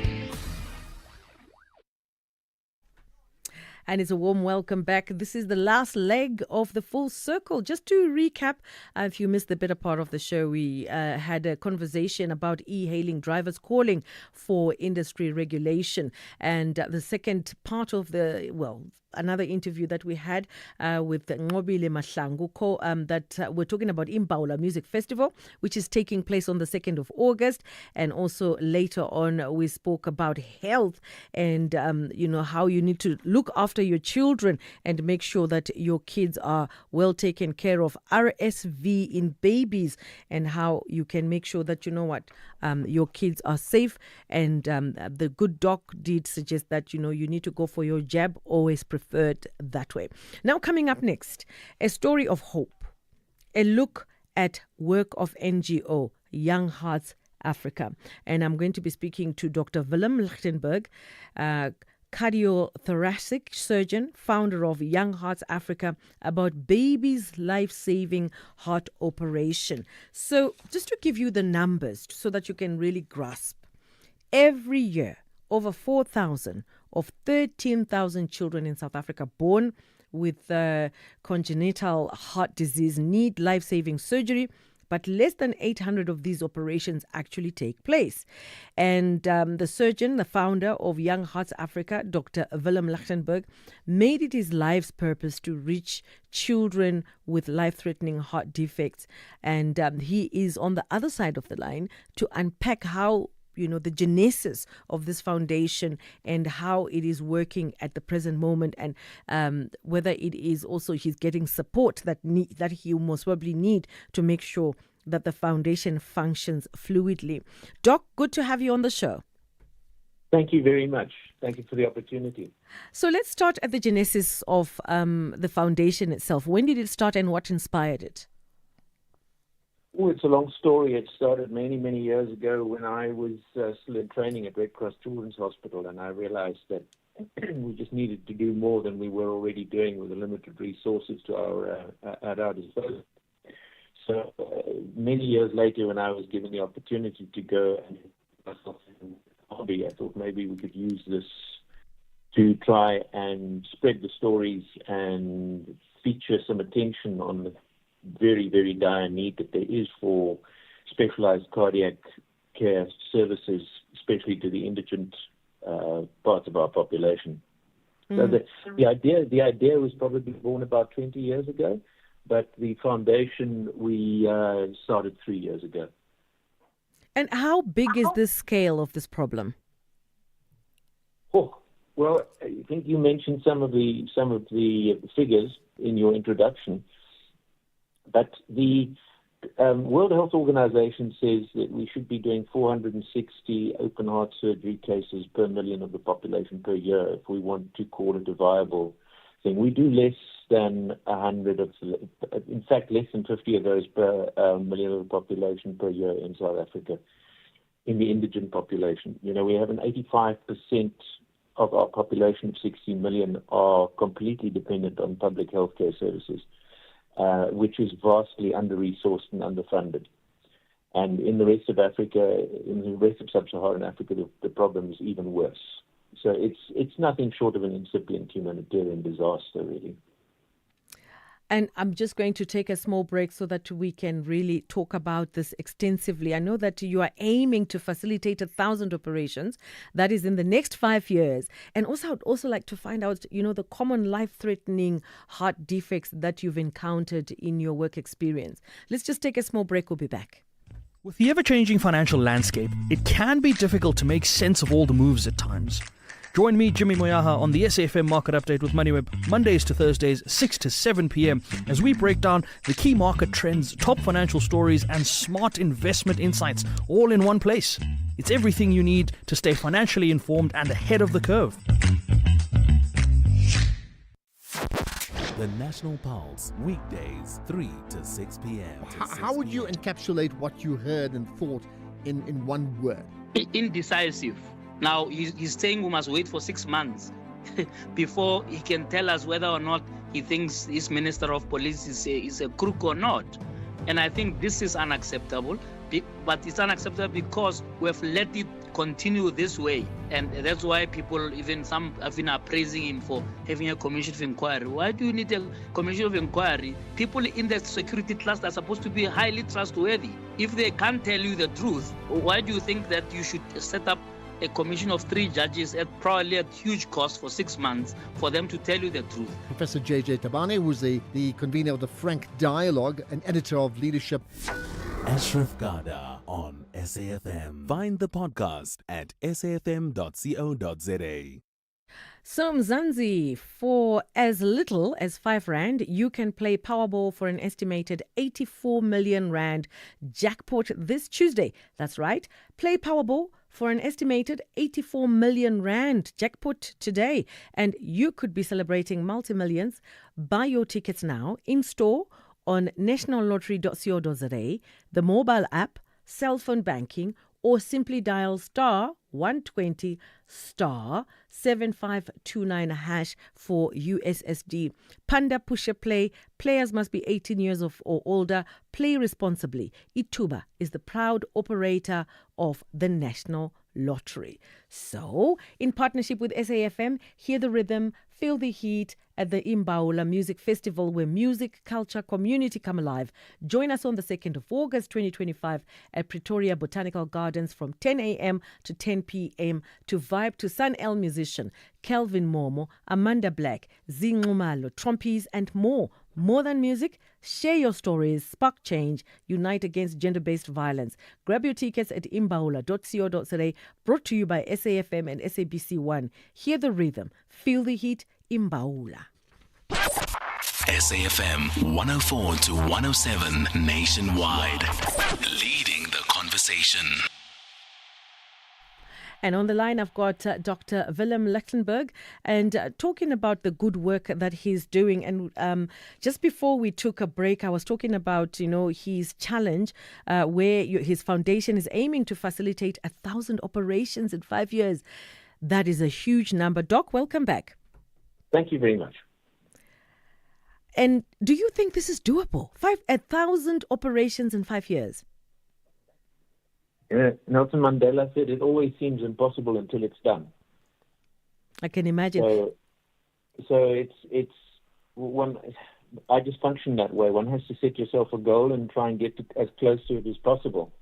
And it's a warm welcome back. This is the last leg of the Full Circle. Just to recap, if you missed the better part of the show, we had a conversation about e-hailing drivers calling for industry regulation. And the second part of another interview that we had with Ngobile Mahlangu, that we're talking about Imbaula Music Festival, which is taking place on the 2nd of August. And also later on, we spoke about health and, how you need to look after your children and make sure that your kids are well taken care of. RSV in babies and how you can make sure that, your kids are safe. And the good doc did suggest that, you need to go for your jab, always preferred that way. Now, coming up next, a story of hope, a look at work of NGO, Young Hearts Africa. And I'm going to be speaking to Dr. Willem Lichtenberg, cardiothoracic surgeon, founder of Young Hearts Africa, about babies' life-saving heart operation. So just to give you the numbers so that you can really grasp, every year, over 4,000 of 13,000 children in South Africa born with congenital heart disease need life-saving surgery, but less than 800 of these operations actually take place. And the surgeon, the founder of Young Hearts Africa, Dr. Willem Lichtenberg, made it his life's purpose to reach children with life-threatening heart defects. And he is on the other side of the line to unpack how the genesis of this foundation and how it is working at the present moment, and whether it is also he's getting support that he most probably need to make sure that the foundation functions fluidly. Doc, good to have you on the show. Thank you very much. Thank you for the opportunity. So let's start at the genesis of the foundation itself. When did it start and what inspired it? Oh, it's a long story. It started many, many years ago when I was still in training at Red Cross Children's Hospital, and I realized that we just needed to do more than we were already doing with the limited resources at our disposal. So many years later, when I was given the opportunity to go and myself in hobby, I thought maybe we could use this to try and spread the stories and feature some attention on the very, very dire need that there is for specialized cardiac care services, especially to the indigent parts of our population. So the idea was probably born about 20 years ago, but the foundation we started 3 years ago. And how big is the scale of this problem? Oh, well, I think you mentioned some of the figures in your introduction, but the World Health Organization says that we should be doing 460 open heart surgery cases per million of the population per year if we want to call it a viable thing. We do less than 100 of, in fact, less than 50 of those per million of the population per year in South Africa, in the indigent population. You know, we have an 85% of our population of 60 million are completely dependent on public healthcare services, which is vastly under-resourced and underfunded. And in the rest of Africa, in the rest of sub-Saharan Africa, the problem is even worse. So it's nothing short of an incipient humanitarian disaster, really. And I'm just going to take a small break so that we can really talk about this extensively. I know that you are aiming to facilitate 1,000 operations. That is in the next 5 years. And also, I'd also like to find out, you know, the common life-threatening heart defects that you've encountered in your work experience. Let's just take a small break. We'll be back. With the ever-changing financial landscape, it can be difficult to make sense of all the moves at times. Join me, Jimmy Moyaha, on the SAFM Market Update with MoneyWeb, Mondays to Thursdays, 6 to 7 p.m, as we break down the key market trends, top financial stories, and smart investment insights, all in one place. It's everything you need to stay financially informed and ahead of the curve. The National Pulse, weekdays, 3 to 6 p.m. How would you encapsulate what you heard and thought in one word? Indecisive. Now, he's saying we must wait for 6 months before he can tell us whether or not he thinks his Minister of Police is a crook or not. And I think this is unacceptable, but it's unacceptable because we have let it continue this way. And that's why people, even some have been praising him for having a commission of inquiry. Why do you need a commission of inquiry? People in the security trust are supposed to be highly trustworthy. If they can't tell you the truth, why do you think that you should set up a commission of 3 judges at probably at huge cost for 6 months for them to tell you the truth? Professor J.J. Tabane, who's the convener of the Frank Dialogue and editor of Leadership. Ashraf Garda on SAFM. Find the podcast at safm.co.za. So Mzansi, for as little as R5, you can play Powerball for an estimated 84 million rand jackpot this Tuesday. That's right. Play Powerball for an estimated 84 million rand jackpot today. And you could be celebrating multi-millions. Buy your tickets now in store on nationallottery.co.za, the mobile app, cell phone banking, or simply dial star 120 star 7529 hash for USSD. Panda Pusher Play. Players must be 18 years or older. Play responsibly. Ituba is the proud operator of the National Lottery. So, in partnership with SAFM, hear the rhythm, feel the heat at the Imbaula Music Festival, where music, culture, community come alive. Join us on the 2nd of August 2025 at Pretoria Botanical Gardens from 10 a.m. to 10 p.m. to vibe to Sun El musician Kelvin Momo, Amanda Black, Zingumalo, Trompies, and more. More than music, share your stories, spark change, unite against gender-based violence. Grab your tickets at imbaula.co.za, brought to you by SAFM and SABC1. Hear the rhythm, feel the heat, Imbaula. SAFM 104 to 107 nationwide. Leading the conversation. And on the line, I've got Dr. Willem Lichtenberg, and talking about the good work that he's doing. And just before we took a break, I was talking about, his challenge where his foundation is aiming to facilitate 1,000 operations in 5 years. That is a huge number. Doc, welcome back. Thank you very much. And do you think this is doable? 1,000 operations in 5 years? Nelson Mandela said it always seems impossible until it's done. I can imagine. So it's one. I just function that way. One has to set yourself a goal and try and get as close to it as possible.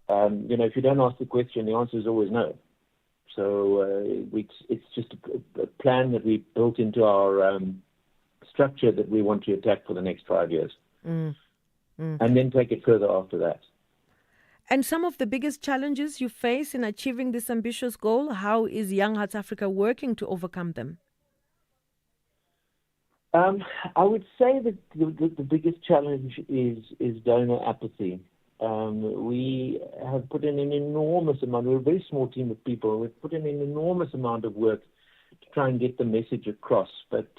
If you don't ask the question, the answer is always no. So it's just a plan that we built into our structure that we want to attack for the next 5 years, and then take it further after that. And some of the biggest challenges you face in achieving this ambitious goal, how is Young Hearts Africa working to overcome them? I would say that the biggest challenge is donor apathy. We have put in an enormous amount. We're a very small team of people. We've put in an enormous amount of work to try and get the message across. But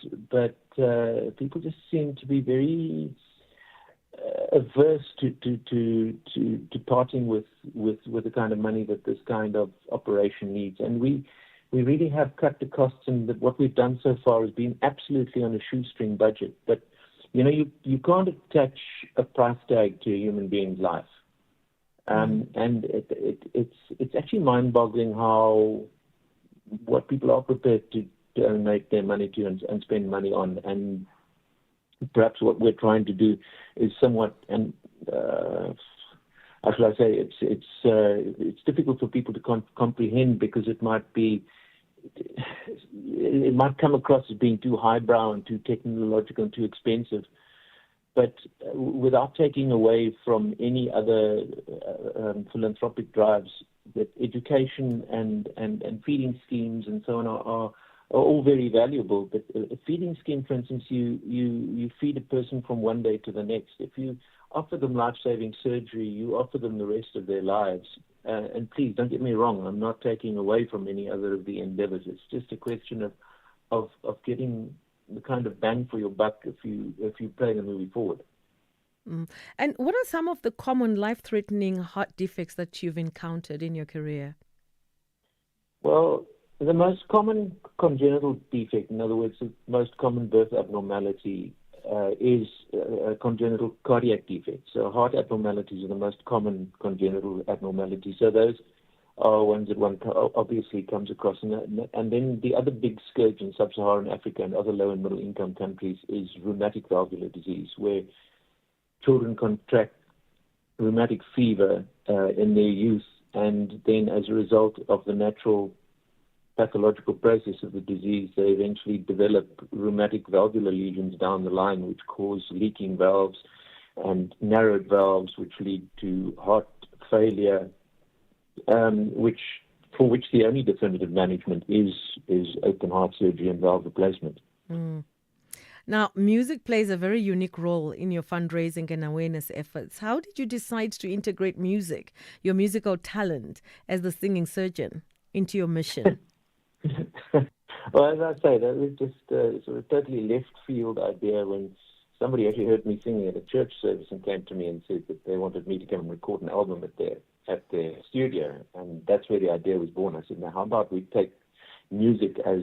people just seem to be very averse to parting with the kind of money that this kind of operation needs. And we really have cut the costs, and what we've done so far has been absolutely on a shoestring budget. But you can't attach a price tag to a human being's life, and it's actually mind-boggling what people are prepared to donate their money to and spend money on. And perhaps what we're trying to do is somewhat, and how shall I say, it's difficult for people to comprehend, because it might come across as being too highbrow and too technological and too expensive. But without taking away from any other philanthropic drives, that education and feeding schemes and so on are all very valuable. But a feeding scheme, for instance, you feed a person from one day to the next. If you offer them life-saving surgery, you offer them the rest of their lives. And please, don't get me wrong, I'm not taking away from any other of the endeavors. It's just a question of getting the kind of bang for your buck if you play the movie forward. And what are some of the common life-threatening heart defects that you've encountered in your career? Well, the most common congenital defect, in other words, the most common birth abnormality, is a congenital cardiac defect. So heart abnormalities are the most common congenital abnormalities. So those are ones that one obviously comes across. And then the other big scourge in sub-Saharan Africa and other low and middle income countries is rheumatic valvular disease, where children contract rheumatic fever in their youth, and then as a result of the natural pathological process of the disease, they eventually develop rheumatic valvular lesions down the line, which cause leaking valves and narrowed valves, which lead to heart failure, for which the only definitive management is open heart surgery and valve replacement. Now, music plays a very unique role in your fundraising and awareness efforts. How did you decide to integrate music, your musical talent, as the singing surgeon, into your mission? Well, as I say, that was just a sort of totally left field idea when somebody actually heard me singing at a church service and came to me and said that they wanted me to come and record an album at their studio, and that's where the idea was born. I said, now how about we take music as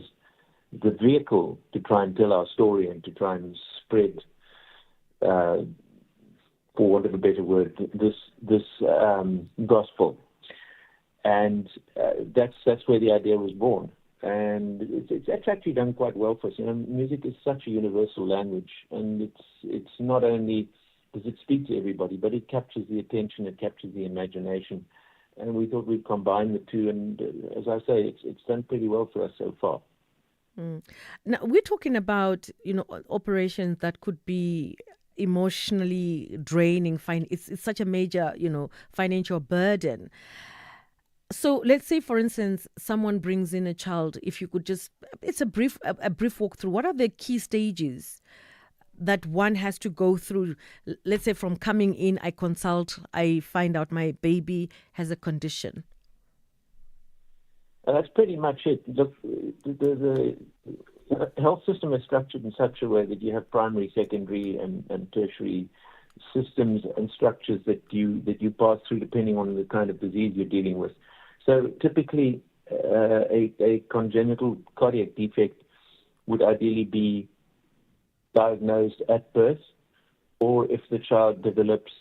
the vehicle to try and tell our story and to try and spread, for want of a better word, this gospel. And that's where the idea was born. And it's actually done quite well for us. Music is such a universal language, and it's not only does it speak to everybody, but it captures the attention, it captures the imagination. And we thought we'd combine the two, and as I say, it's done pretty well for us so far. Now, we're talking about, operations that could be emotionally draining. It's such a major, financial burden. So let's say, for instance, someone brings in a child. If you could just, it's a brief walkthrough. What are the key stages that one has to go through? Let's say from coming in, I consult, I find out my baby has a condition. That's pretty much it. Look, the health system is structured in such a way that you have primary, secondary, and tertiary systems and structures that you pass through depending on the kind of disease you're dealing with. So typically, a congenital cardiac defect would ideally be diagnosed at birth, or if the child develops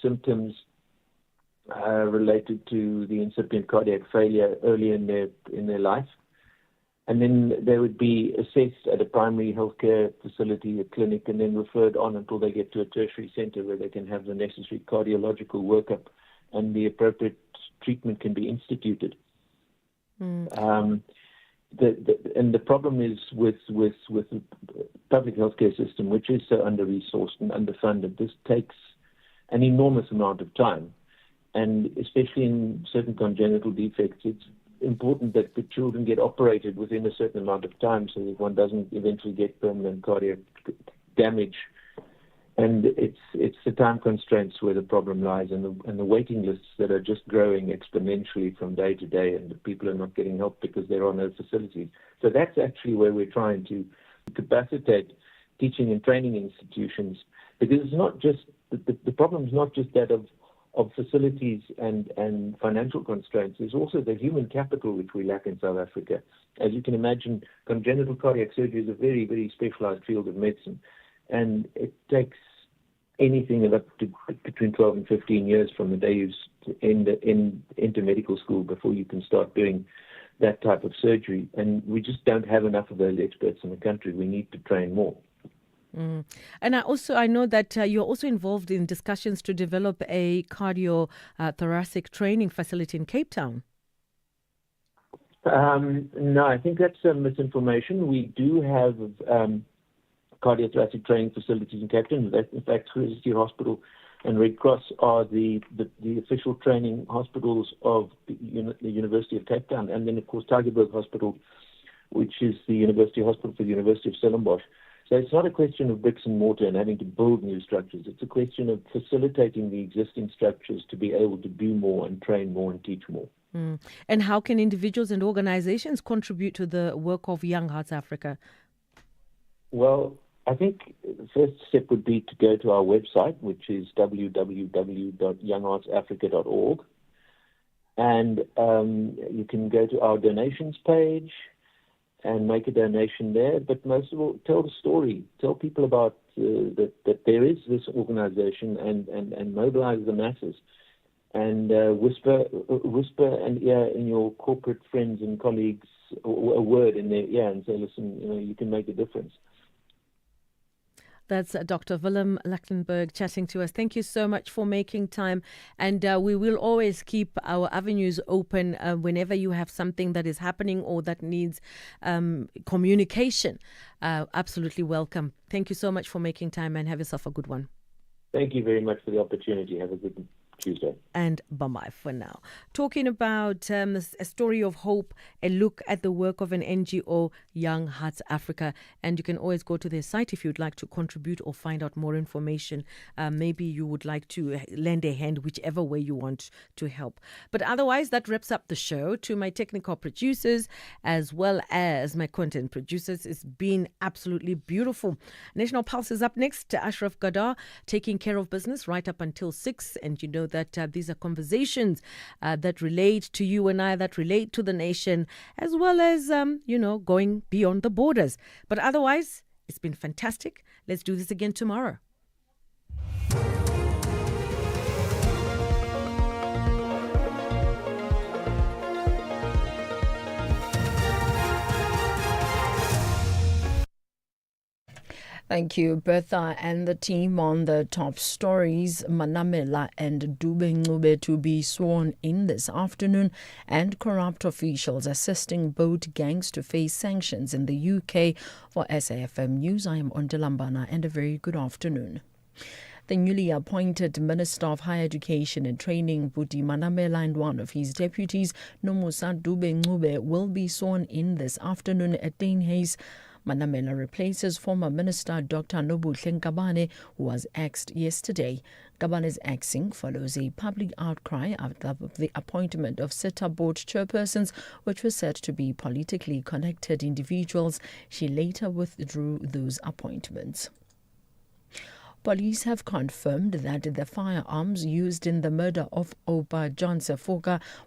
symptoms related to the incipient cardiac failure early in their life. And then they would be assessed at a primary healthcare facility, a clinic, and then referred on until they get to a tertiary center where they can have the necessary cardiological workup and the appropriate treatment can be instituted. And the problem is with the public healthcare system, which is so under-resourced and underfunded, this takes an enormous amount of time. And especially in certain congenital defects, it's important that the children get operated within a certain amount of time so that one doesn't eventually get permanent cardiac damage. And it's the time constraints where the problem lies, and the waiting lists that are just growing exponentially from day to day, and the people are not getting help because there are no facilities. So that's actually where we're trying to capacitate teaching and training institutions, because it's not just the problem is not just that of facilities and financial constraints. There's also the human capital which we lack in South Africa. As you can imagine, congenital cardiac surgery is a very, very specialized field of medicine, and it takes anything up to between 12 and 15 years from the day you enter medical school before you can start doing that type of surgery. And we just don't have enough of those experts in the country. We need to train more. And I know that you're also involved in discussions to develop a cardiothoracic training facility in Cape Town. No, I think that's misinformation. We do have cardiothoracic training facilities in Cape Town. In fact, University Hospital and Red Cross are the official training hospitals of the University of Cape Town. And then, of course, Tygerberg Hospital, which is the University Hospital for the University of Stellenbosch. So it's not a question of bricks and mortar and having to build new structures. It's a question of facilitating the existing structures to be able to do more and train more and teach more. And how can individuals and organizations contribute to the work of Young Hearts Africa? Well, I think the first step would be to go to our website, which is www.youngheartsafrica.org. And you can go to our donations page and make a donation there. But most of all, tell the story. Tell people about that there is this organization and mobilize the masses. And whisper and ear in your corporate friends and colleagues a word in their ear and say, listen, you can make a difference. That's Dr. Willem Lachtenberg chatting to us. Thank you so much for making time. And we will always keep our avenues open whenever you have something that is happening or that needs communication. Absolutely welcome. Thank you so much for making time, and have yourself a good one. Thank you very much for the opportunity. Have a good Tuesday. And bye-bye for now. Talking about a story of hope, a look at the work of an NGO, Young Hearts Africa. And you can always go to their site if you'd like to contribute or find out more information. Maybe you would like to lend a hand, whichever way you want to help. But otherwise, that wraps up the show. To my technical producers, as well as my content producers, it's been absolutely beautiful. National Pulse is up next. Ashraf Gadar taking care of business right up until 6. And you know that these are conversations that relate to you and I, that relate to the nation, as well as, going beyond the borders. But otherwise, it's been fantastic. Let's do this again tomorrow. Thank you, Bertha and the team on the top stories. Manamela and Dube to be sworn in this afternoon, and corrupt officials assisting boat gangs to face sanctions in the UK. For SAFM News, I am Ondilambana, and a very good afternoon. The newly appointed Minister of Higher Education and Training, Buti Manamela, and one of his deputies, Nomusa Dube, will be sworn in this afternoon at Denhayes. Manamela replaces former Minister Dr. Nobuhle Nkabane, who was axed yesterday. Tabana's axing follows a public outcry after the appointment of SETA board chairpersons, which were said to be politically connected individuals. She later withdrew those appointments. Police have confirmed that the firearms used in the murder of Oba John Sefoka